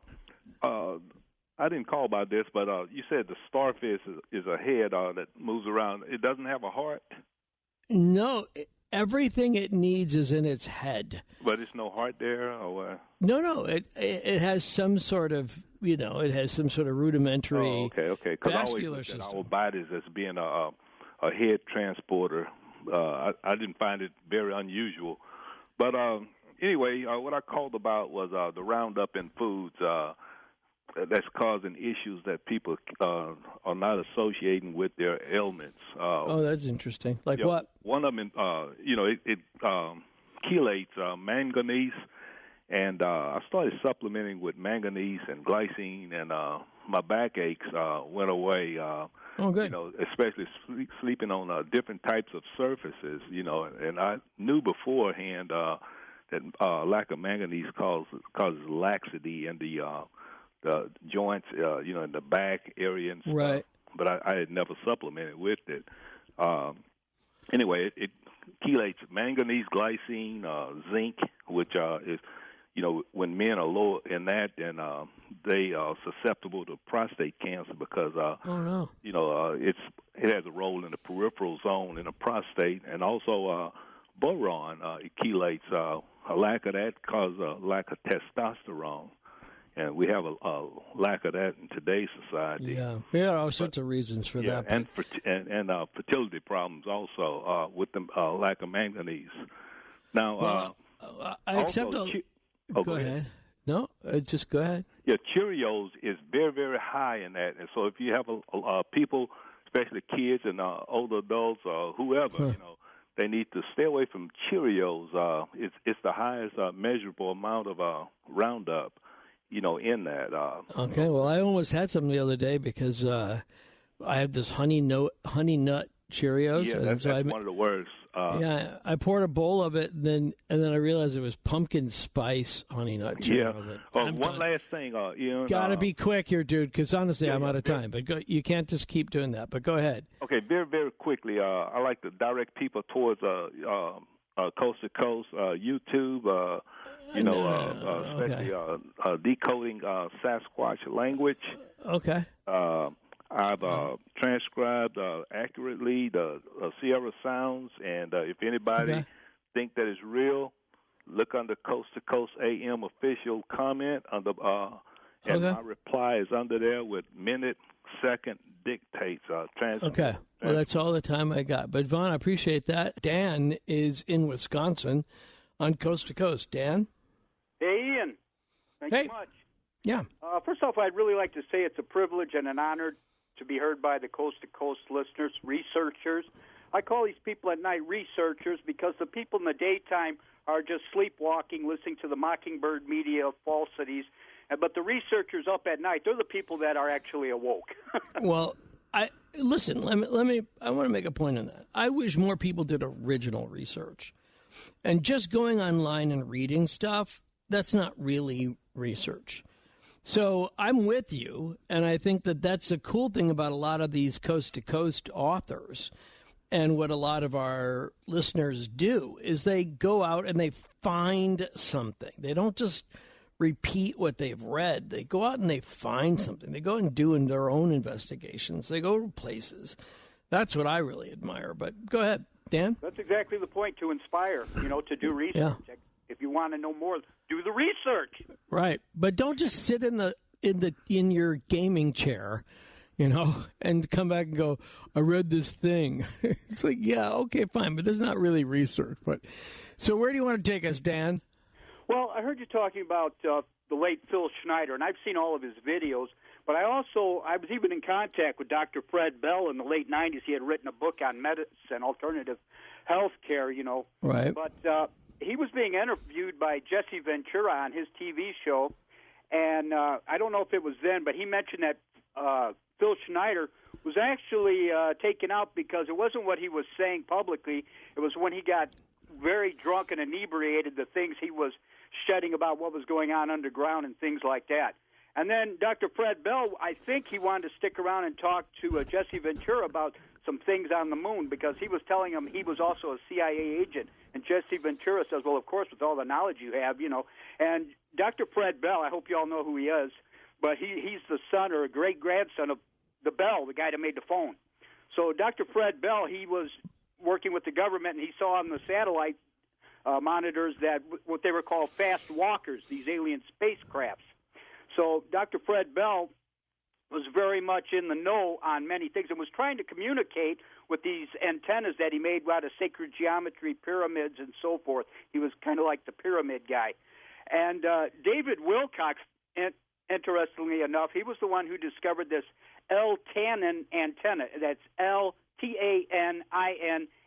didn't call about this, but you said the starfish is a head that moves around. It doesn't have a heart? No, everything it needs is in its head. But it's no heart there? Or what? No, it has some sort of, it has some sort of rudimentary okay. Because I always vascular looked at system. our bodies as being a head transporter. I didn't find it very unusual. But anyway, what I called about was the Roundup in foods that's causing issues that people are not associating with their ailments. That's interesting. Like what? One of them, it chelates manganese, and I started supplementing with manganese and glycine, and my backaches went away. Oh, good. Especially sleeping on different types of surfaces, and I knew beforehand that lack of manganese causes laxity in the joints, in the back area and stuff. Right. But I had never supplemented with it. Anyway, it chelates manganese, glycine, zinc, which is, when men are low in that, then they are susceptible to prostate cancer because, it has a role in the peripheral zone in the prostate, and also boron. It chelates. A lack of that causes a lack of testosterone. And we have a lack of that in today's society. Yeah, there are all sorts of reasons for that. And fertility problems also with the lack of manganese. Now, I accept. Go ahead. No, just go ahead. Yeah, Cheerios is very, very high in that, and so if you have people, especially kids and older adults or whoever, they need to stay away from Cheerios. It's the highest measurable amount of Roundup. In that. Okay, well, I almost had some the other day because I have this honey nut Cheerios. Yeah, and that's one of the worst. I poured a bowl of it, and then I realized it was pumpkin spice honey nut Cheerios. Yeah. One last thing, Ian. Gotta be quick here, dude, because honestly, I'm out of time. But you can't just keep doing that. But go ahead. Okay, very, very quickly. I like to direct people towards Coast to Coast YouTube. Especially decoding Sasquatch language. Okay. I've transcribed accurately the Sierra sounds, and if anybody think that it's real, look under Coast to Coast AM official comment under, and my reply is under there with minute, second dictates. Okay. Well, that's all the time I got. But Vaughn, I appreciate that. Dan is in Wisconsin on Coast to Coast. Dan. Hey, Ian. Thanks so much. Yeah. First off, I'd really like to say it's a privilege and an honor to be heard by the Coast to Coast listeners, researchers. I call these people at night researchers because the people in the daytime are just sleepwalking, listening to the mockingbird media falsities. But the researchers up at night, they're the people that are actually awoke. Well, listen. Let me. I want to make a point on that. I wish more people did original research, and just going online and reading stuff. That's not really research. So I'm with you, and I think that that's a cool thing about a lot of these coast-to-coast authors and what a lot of our listeners do is they go out and they find something. They don't just repeat what they've read. They go out and they find something. They go and do their own investigations. They go to places. That's what I really admire. But go ahead, Dan. That's exactly the point, to inspire, to do research. Yeah. If you want to know more, do the research. Right, but don't just sit in your gaming chair, and come back and go, I read this thing. It's like, yeah, okay, fine, but this is not really research. But so where do you want to take us, Dan? Well, I heard you talking about the late Phil Schneider, and I've seen all of his videos. But I was even in contact with Dr. Fred Bell in the late 90s. He had written a book on medicine, alternative health care, Right. But he was being interviewed by Jesse Ventura on his TV show, and I don't know if it was then, but he mentioned that Phil Schneider was actually taken out because it wasn't what he was saying publicly. It was when he got very drunk and inebriated, the things he was shedding about what was going on underground and things like that. And then Dr. Fred Bell, I think he wanted to stick around and talk to Jesse Ventura about some things on the moon because he was telling him he was also a CIA agent. And Jesse Ventura says, well, of course, with all the knowledge you have, And Dr. Fred Bell, I hope you all know who he is, but he's the son or a great-grandson of the Bell, the guy that made the phone. So Dr. Fred Bell, he was working with the government, and he saw on the satellite monitors that what they were called fast walkers, these alien spacecrafts. So Dr. Fred Bell was very much in the know on many things and was trying to communicate with these antennas that he made out of sacred geometry, pyramids, and so forth. He was kind of like the pyramid guy. And David Wilcox, interestingly enough, he was the one who discovered this L-tannin antenna. That's L-T-A-N-I-N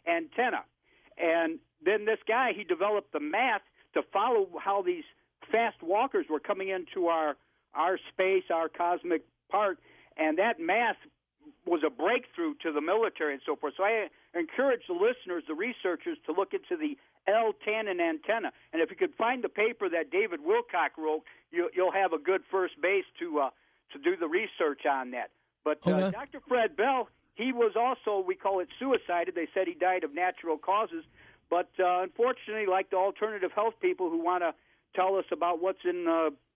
antenna. And then this guy, he developed the math to follow how these fast walkers were coming into our space, our cosmic part, and that math was a breakthrough to the military and so forth. So I encourage the listeners, the researchers, to look into the L-tannin antenna. And if you could find the paper that David Wilcox wrote, you'll have a good first base to do the research on that. But Dr. Fred Bell, he was also, we call it suicided. They said he died of natural causes. But unfortunately, like the alternative health people who want to tell us about what's in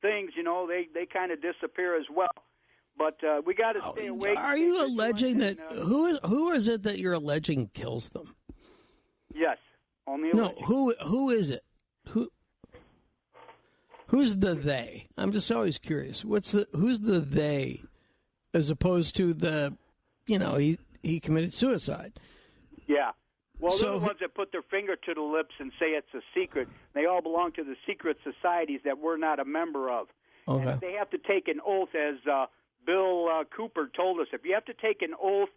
things, they kind of disappear as well. But we got to stay awake. Are you alleging that who is it that you're alleging kills them? Yes, only no. Who is it? Who's the they? I'm just always curious. Who's the they, as opposed to the, he committed suicide. Yeah. Well, they're the ones that put their finger to the lips and say it's a secret. They all belong to the secret societies that we're not a member of. Okay. And they have to take an oath, as Bill Cooper told us. If you have to take an oath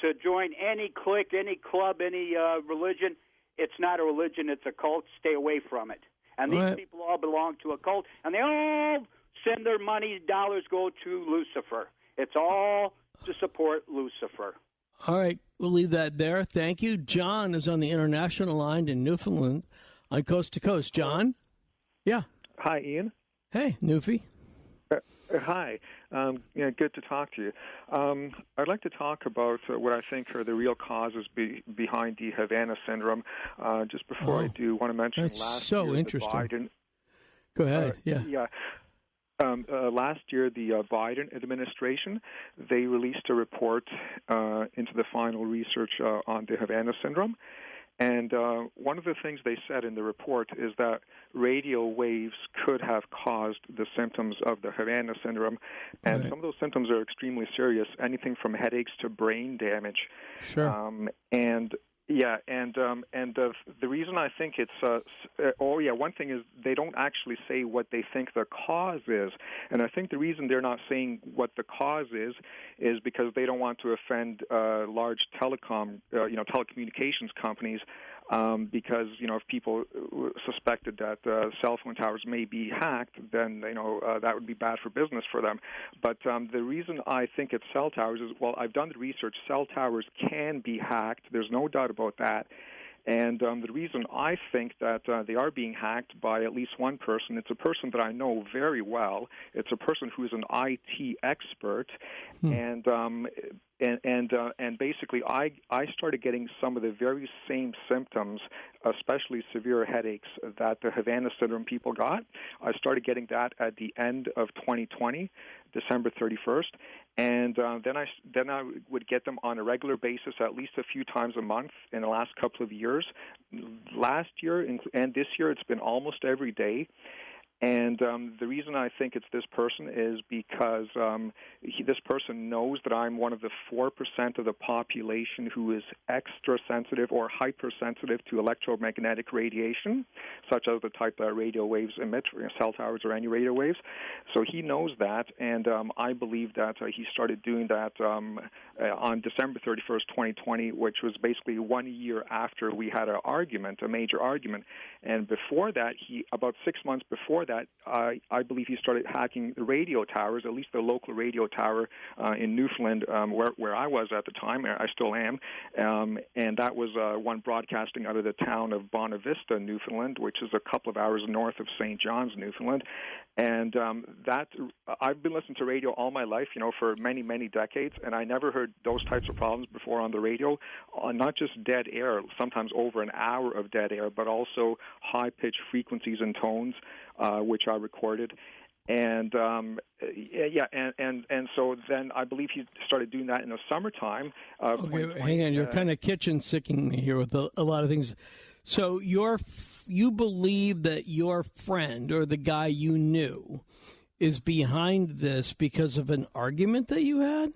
to join any clique, any club, any religion, it's not a religion, it's a cult. Stay away from it. And these people all belong to a cult, and they all send their money, dollars go to Lucifer. It's all to support Lucifer. All right, we'll leave that there. Thank you. John is on the international line in Newfoundland on Coast to Coast. John? Yeah. Hi, Ian. Hey, Newfie. Hi. Good to talk to you. I'd like to talk about what I think are the real causes behind the Havana syndrome. Just before I do, want to mention last year, interesting. Biden. Go ahead. Last year, the Biden administration, they released a report into the final research on the Havana syndrome. And one of the things they said in the report is that radio waves could have caused the symptoms of the Havana syndrome. And some of those symptoms are extremely serious, anything from headaches to brain damage. Sure. The reason I think it's one thing is they don't actually say what they think the cause is, and I think the reason they're not saying what the cause is because they don't want to offend large telecommunications companies, because if people suspected that cell phone towers may be hacked, then that would be bad for business for them. But the reason I think it's cell towers is, I've done the research. Cell towers can be hacked. There's no doubt about that. And the reason I think that they are being hacked by at least one person, it's a person that I know very well. It's a person who is an IT expert, and basically I started getting some of the very same symptoms, especially severe headaches that the Havana syndrome people got. I started getting that at the end of 2020, December 31st, and then I would get them on a regular basis, at least a few times a month in the last couple of years. Last year and this year, it's been almost every day. And the reason I think it's this person is because this person knows that I'm one of the 4% of the population who is extra sensitive or hypersensitive to electromagnetic radiation, such as the type that radio waves emit, cell towers or any radio waves. So he knows that, and I believe that he started doing that on December 31st, 2020, which was basically 1 year after we had a major argument. And before that, about 6 months before that, I believe he started hacking the radio towers, at least the local radio tower in Newfoundland, where I was at the time. I still am, and that was one broadcasting out of the town of Bonavista, Newfoundland, which is a couple of hours north of St. John's, Newfoundland. And that I've been listening to radio all my life, for many, many decades, and I never heard those types of problems before on the radio. Not just dead air, sometimes over an hour of dead air, but also high-pitched frequencies and tones, which I recorded. And and so then I believe he started doing that in the summertime. Okay, hang on, you're kind of kitchen sicking me here with a lot of things. So you believe that your friend or the guy you knew is behind this because of an argument that you had?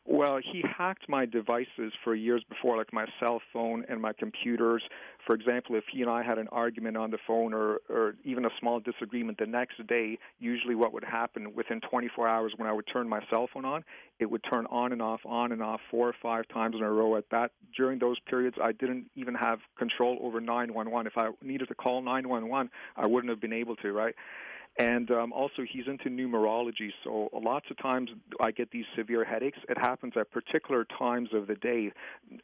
Well, he hacked my devices for years before, like my cell phone and my computers. For example, if he and I had an argument on the phone or even a small disagreement, the next day, usually what would happen within 24 hours when I would turn my cell phone on, it would turn on and off 4 or 5 times in a row. During those periods, I didn't even have control over 911. If I needed to call 911, I wouldn't have been able to, right? And also, he's into numerology, so lots of times I get these severe headaches. It happens at particular times of the day,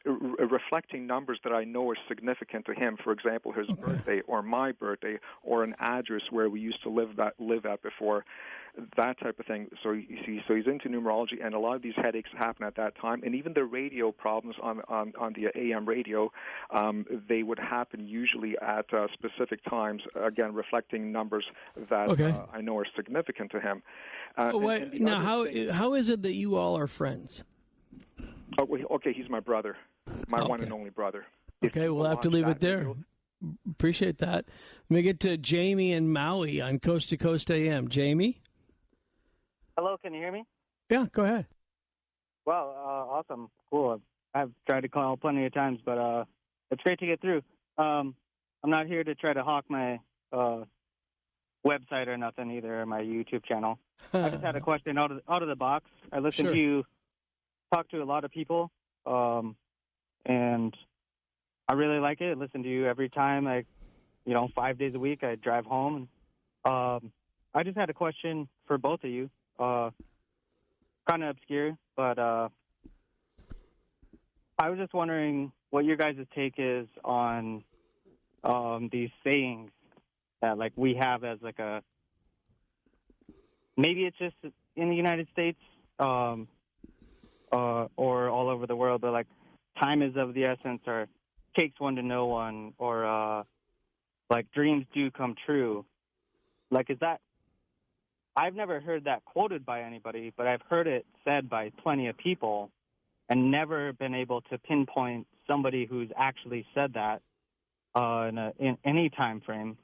reflecting numbers that I know are significant to him. For example, his birthday or my birthday or an address where we used to live at before, that type of thing. So you see, so he's into numerology, and a lot of these headaches happen at that time. And even the radio problems on the AM radio, they would happen usually at specific times, again, reflecting numbers that I know are significant to him. Now, how is it that you all are friends? Oh, okay, he's my brother, my one and only brother. Okay, we'll have to leave it there. Appreciate that. Let me get to Jamie and Maui on Coast to Coast AM. Jamie? Hello, can you hear me? Yeah, go ahead. Wow, awesome. Cool. I've tried to call plenty of times, but it's great to get through. I'm not here to try to hawk my website or nothing either, or my YouTube channel. I just had a question out of the box. I listened to you talk to a lot of people, and I really like it. I listen to you every time. 5 days a week I drive home. I just had a question for both of you. Kind of obscure, but I was just wondering what your guys' take is on these sayings that we have as maybe it's just in the United States or all over the world, but time is of the essence, or takes one to know one, or dreams do come true. Is that? I've never heard that quoted by anybody, but I've heard it said by plenty of people and never been able to pinpoint somebody who's actually said that in any time frame.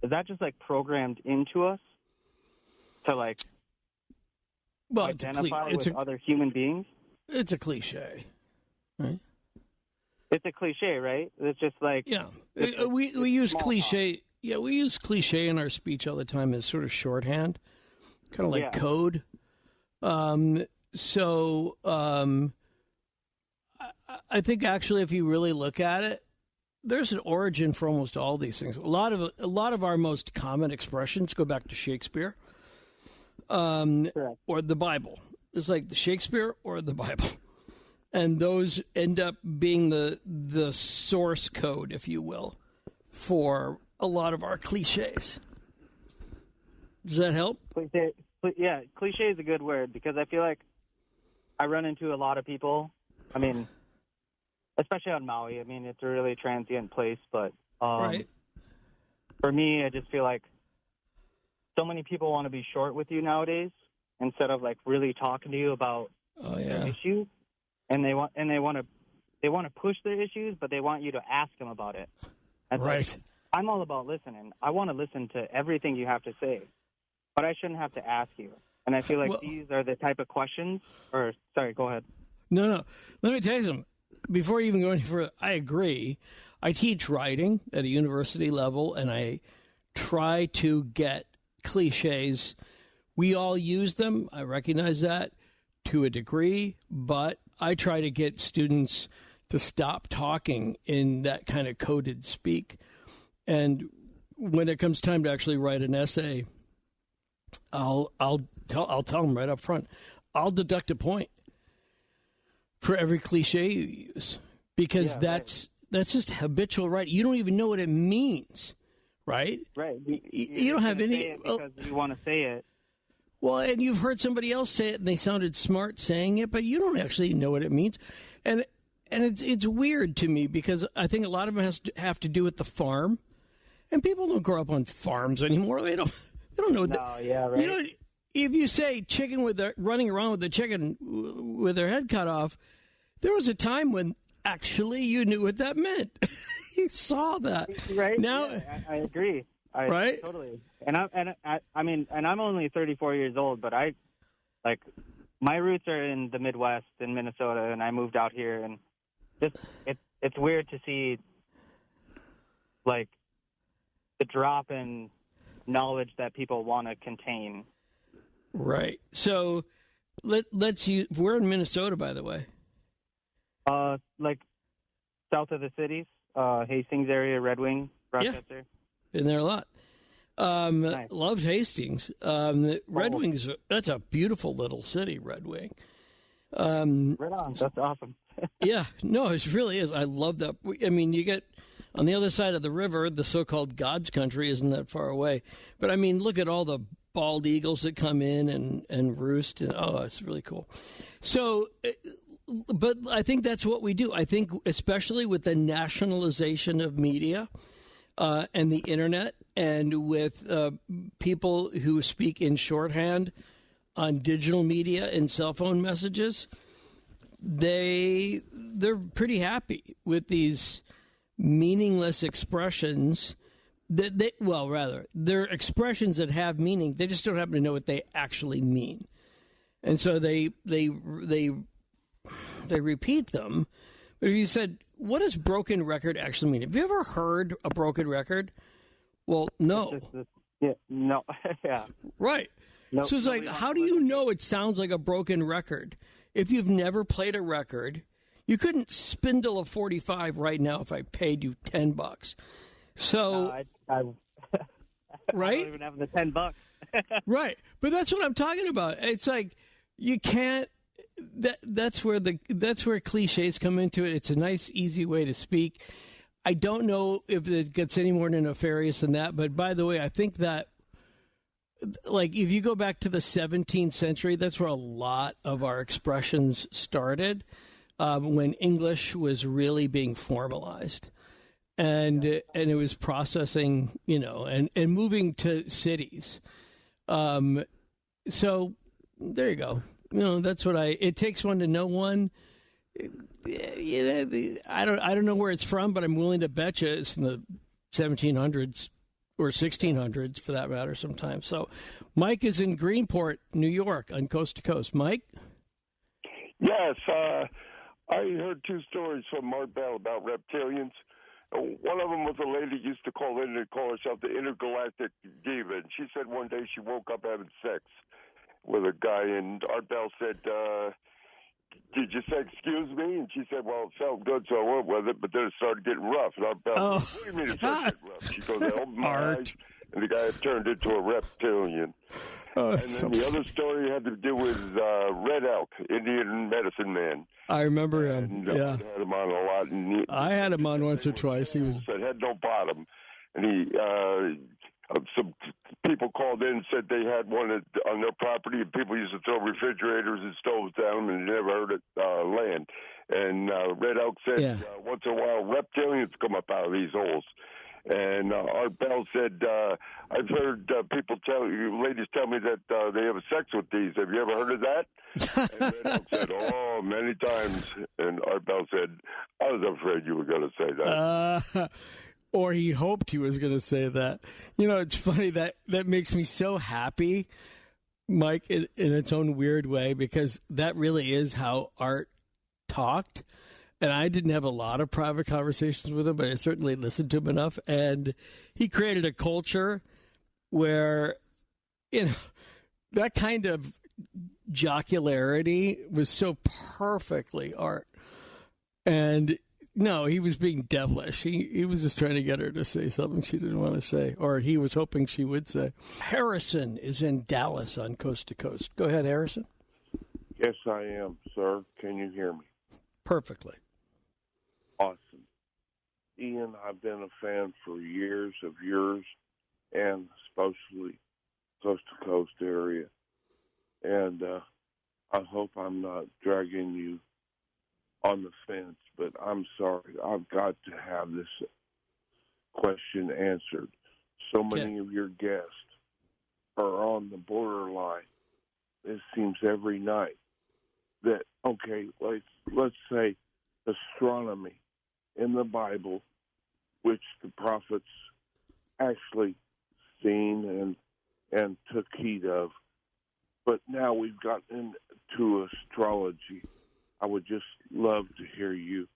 Is that just programmed into us to identify with other human beings? It's a cliche, right? It's a cliche, right? It's just we use cliche. Yeah, we use cliche in our speech all the time as sort of shorthand, kind of like code. I think actually, if you really look at it, there's an origin for almost all these things. A lot of our most common expressions go back to Shakespeare, or the Bible. It's like the Shakespeare or the Bible, and those end up being the source code, if you will, for a lot of our cliches. Does that help? Yeah, cliche is a good word because I feel like I run into a lot of people. I mean, especially on Maui. I mean, it's a really transient place, but right. For me, I just feel like so many people want to be short with you nowadays instead of like really talking to you about their issues, and they want to push their issues, but they want you to ask them about it. And right. Like, I'm all about listening. I want to listen to everything you have to say, but I shouldn't have to ask you. And I feel like these are the type of questions. Or sorry, go ahead. No. Let me tell you something. Before you even go any further, I agree. I teach writing at a university level, and I try to get cliches. We all use them. I recognize that to a degree, but I try to get students to stop talking in that kind of coded speak. And when it comes time to actually write an essay, I'll tell them right up front, I'll deduct a point for every cliche you use, because that's just habitual, right? You don't even know what it means, right? Right. You don't have any... Say it because you want to say it. Well, and you've heard somebody else say it, and they sounded smart saying it, but you don't actually know what it means. And it's weird to me, because I think a lot of it have to do with the farm. And people don't grow up on farms anymore. They don't know what right. You know, if you say chicken running around with the chicken with their head cut off, there was a time when actually you knew what that meant. You saw that. Right. Now, yeah, I agree. Right? Totally. And I'm only 34 years old, but my roots are in the Midwest in Minnesota, and I moved out here, and it's weird to see like the drop in knowledge that people want to contain. Right. So let's use, we're in Minnesota, by the way. Like south of the cities, Hastings area, Red Wing, Rochester. Yeah. Been there a lot. Nice. Loved Hastings. Red Wing's, that's a beautiful little city, Red Wing. Right on. That's awesome. Yeah. No, it really is. I love that. I mean, you get on the other side of the river, the so-called God's country isn't that far away. But, I mean, look at all the bald eagles that come in and roost. And, it's really cool. So, but I think that's what we do. I think especially with the nationalization of media and the internet, and with people who speak in shorthand on digital media and cell phone messages, they're pretty happy with these meaningless expressions they're expressions that have meaning. They just don't happen to know what they actually mean. And so they repeat them. But if you said, what does broken record actually mean? Have you ever heard a broken record? Well, no. No. Yeah. Right. Nope. So it's like, how do you know it sounds like a broken record? If you've never played a record, you couldn't spindle a 45 right now if I paid you $10. So, I right? I don't even have the $10. Right. But that's what I'm talking about. It's like, you can't, that's where cliches come into it. It's a nice, easy way to speak. I don't know if it gets any more nefarious than that. But by the way, I think that, like, if you go back to the 17th century, that's where a lot of our expressions started, when English was really being formalized. And it was processing, and moving to cities. So there you go. That's what it takes one to know one. I don't know where it's from, but I'm willing to bet you it's in the 1700s or 1600s for that matter sometimes. So Mike is in Greenport, New York, on Coast to Coast. Mike? Yes, I heard two stories from Art Bell about reptilians. One of them was a lady used to call in and call herself the intergalactic diva. And she said one day she woke up having sex with a guy, and Art Bell said, did you say excuse me? And she said, well, it felt good, so I went with it, but then it started getting rough. And Art Bell said, what do you mean it started getting rough? She goes, I opened my eyes, and the guy had turned into a reptilian. And then the other story had to do with Red Elk, Indian medicine man. I remember him. And, yeah, I had him on a lot. And I had him on once or twice. He was that had no bottom, and he some people called in and said they had one on their property, and people used to throw refrigerators and stoves down, and never heard it land. And Red Elk said once in a while reptilians come up out of these holes. And Art Bell said, I've heard ladies tell me that they have sex with these. Have you ever heard of that? And Red Elk said, oh, many times. And Art Bell said, I was afraid you were going to say that. Or he hoped he was going to say that. You know, it's funny, that makes me so happy, Mike, in its own weird way, because that really is how Art talked. And I didn't have a lot of private conversations with him, but I certainly listened to him enough. And he created a culture where, that kind of jocularity was so perfectly Art. And no, he was being devilish. He was just trying to get her to say something she didn't want to say, or he was hoping she would say. Harrison is in Dallas on Coast to Coast. Go ahead, Harrison. Yes, I am, sir. Can you hear me? Perfectly. Awesome. Ian, I've been a fan for years of yours, and especially Coast to Coast area. And I hope I'm not dragging you on the fence, but I'm sorry. I've got to have this question answered. So many of your guests are on the borderline. It seems every night that, okay, let's say astronomy in the Bible, which the prophets actually seen and took heed of. But now we've gotten into astrology. I would just love to hear you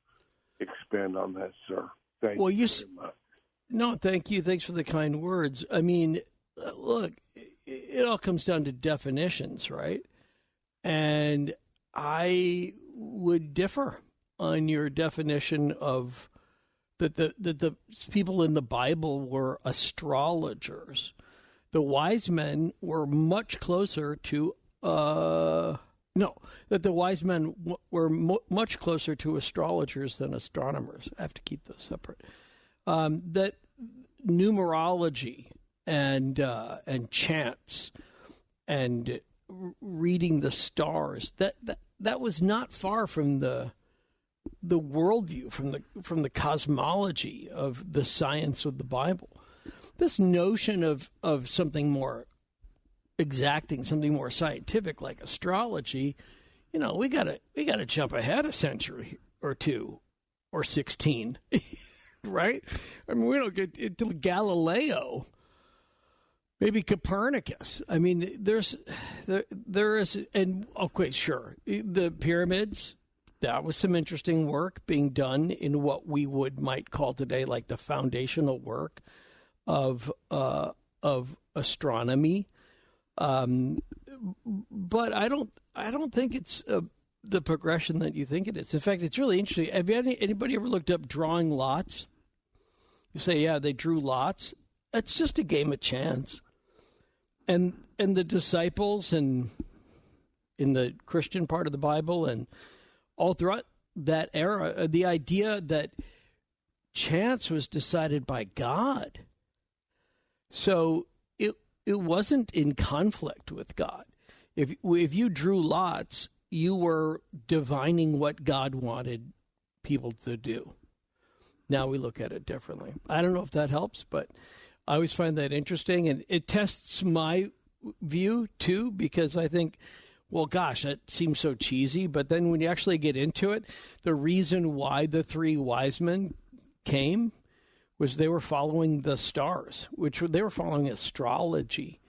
expand on that, sir. Thank you very much. No, thank you. Thanks for the kind words. I mean, look, it all comes down to definitions, right? And I would differ on your definition of that the people in the Bible were astrologers. The wise men were much closer to that the wise men were much closer to astrologers than astronomers. I have to keep those separate. That numerology and chants and reading the stars, that was not far from the worldview, from the cosmology of the science of the Bible. This notion of something more exacting, something more scientific like astrology, we gotta jump ahead a century or two or 16, right? I mean, we don't get until Galileo, maybe Copernicus. I mean, there is, and okay, sure, the pyramids. That was some interesting work being done in what we might call today like the foundational work of astronomy. But I don't think it's the progression that you think it is. In fact, it's really interesting. Have anybody ever looked up drawing lots? You say, yeah, they drew lots. It's just a game of chance. And the disciples and in the Christian part of the Bible and all throughout that era, the idea that chance was decided by God. So it wasn't in conflict with God. If you drew lots, you were divining what God wanted people to do. Now we look at it differently. I don't know if that helps, but I always find that interesting, and it tests my view too, because I think, well, gosh, that seems so cheesy. But then when you actually get into it, the reason why the three wise men came was they were following the stars, they were following astrology,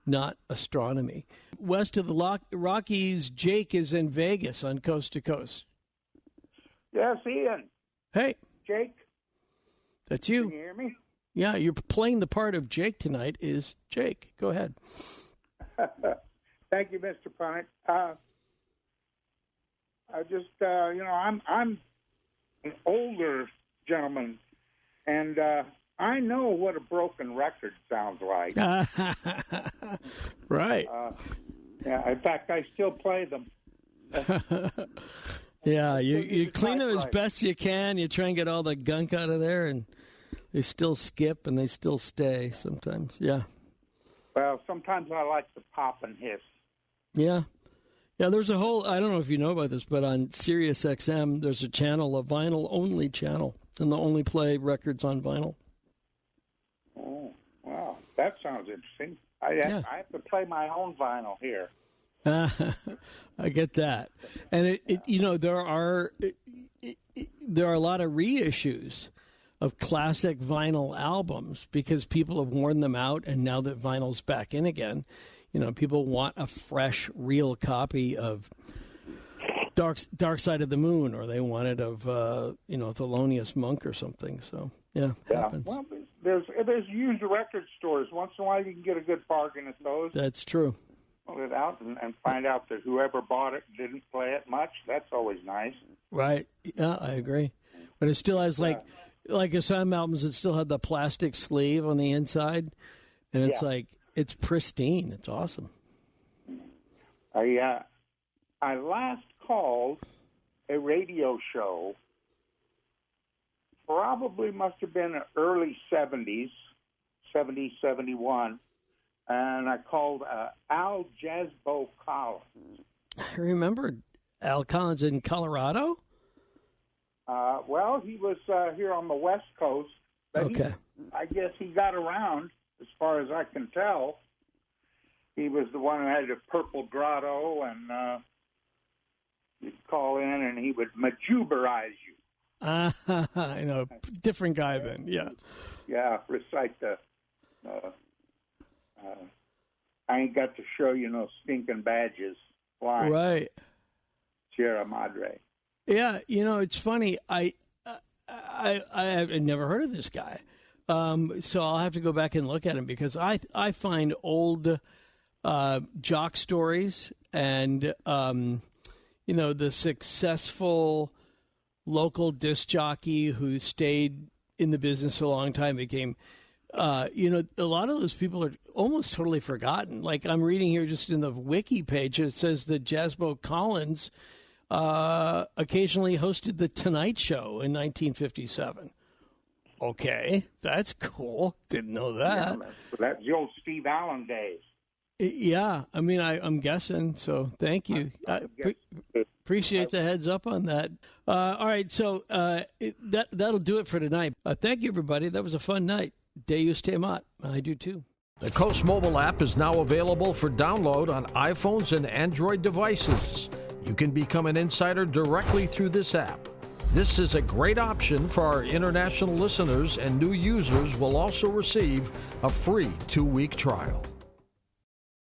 not astronomy. West of the Rockies, Jake is in Vegas on Coast to Coast. Yes, Ian. Hey. Jake. That's you. Can you hear me? Yeah, you're playing the part of Jake tonight is Jake. Go ahead. Thank you, Mr. Punnett. I just, I'm an older gentleman, and I know what a broken record sounds like. Right. Yeah. In fact, I still play them. Yeah, you clean them as best you can. You try and get all the gunk out of there, and they still skip and they still stay sometimes. Yeah. Well, sometimes I like to pop and hiss. Yeah. Yeah, there's a whole, I don't know if you know about this, but on Sirius XM, there's a channel, a vinyl-only channel, and they only play records on vinyl. Oh, wow. That sounds interesting. I have to play my own vinyl here. I get that. And, there are a lot of reissues of classic vinyl albums because people have worn them out, and now that vinyl's back in again, people want a fresh, real copy of Dark Side of the Moon, or they want it of, Thelonious Monk or something. So, yeah, happens. Well, there's used record stores. Once in a while, you can get a good bargain at those. That's true. Pull it out and find out that whoever bought it didn't play it much. That's always nice. Right. Yeah, I agree. But it still has, like some albums, it still had the plastic sleeve on the inside, and it's it's pristine. It's awesome. I last called a radio show, probably must have been early 70s, 70, 71, and I called Al Jasbo Collins. I remember Al Collins in Colorado? Well, he was here on the West Coast. But okay. I guess he got around, as far as I can tell. He was the one who had a purple grotto, and you'd call in, and he would majuberize you. I know. Different guy then, yeah. Yeah, recite the... I ain't got to show you no stinking badges. Why? Right. Sierra Madre. Yeah, it's funny. I have never heard of this guy, so I'll have to go back and look at him because I find old jock stories and the successful local disc jockey who stayed in the business a long time became. A lot of those people are almost totally forgotten. Like I'm reading here just in the wiki page, it says that Jasbo Collins occasionally hosted The Tonight Show in 1957. Okay, that's cool. Didn't know that. Yeah, that's the old Steve Allen days. Yeah, I mean, I'm guessing, so thank you. Appreciate the heads up on that. All right, so that'll do it for tonight. Thank you, everybody. That was a fun night. Deus te mat. I do, too. The Coast mobile app is now available for download on iPhones and Android devices. You can become an insider directly through this app. This is a great option for our international listeners, and new users will also receive a free 2-week trial.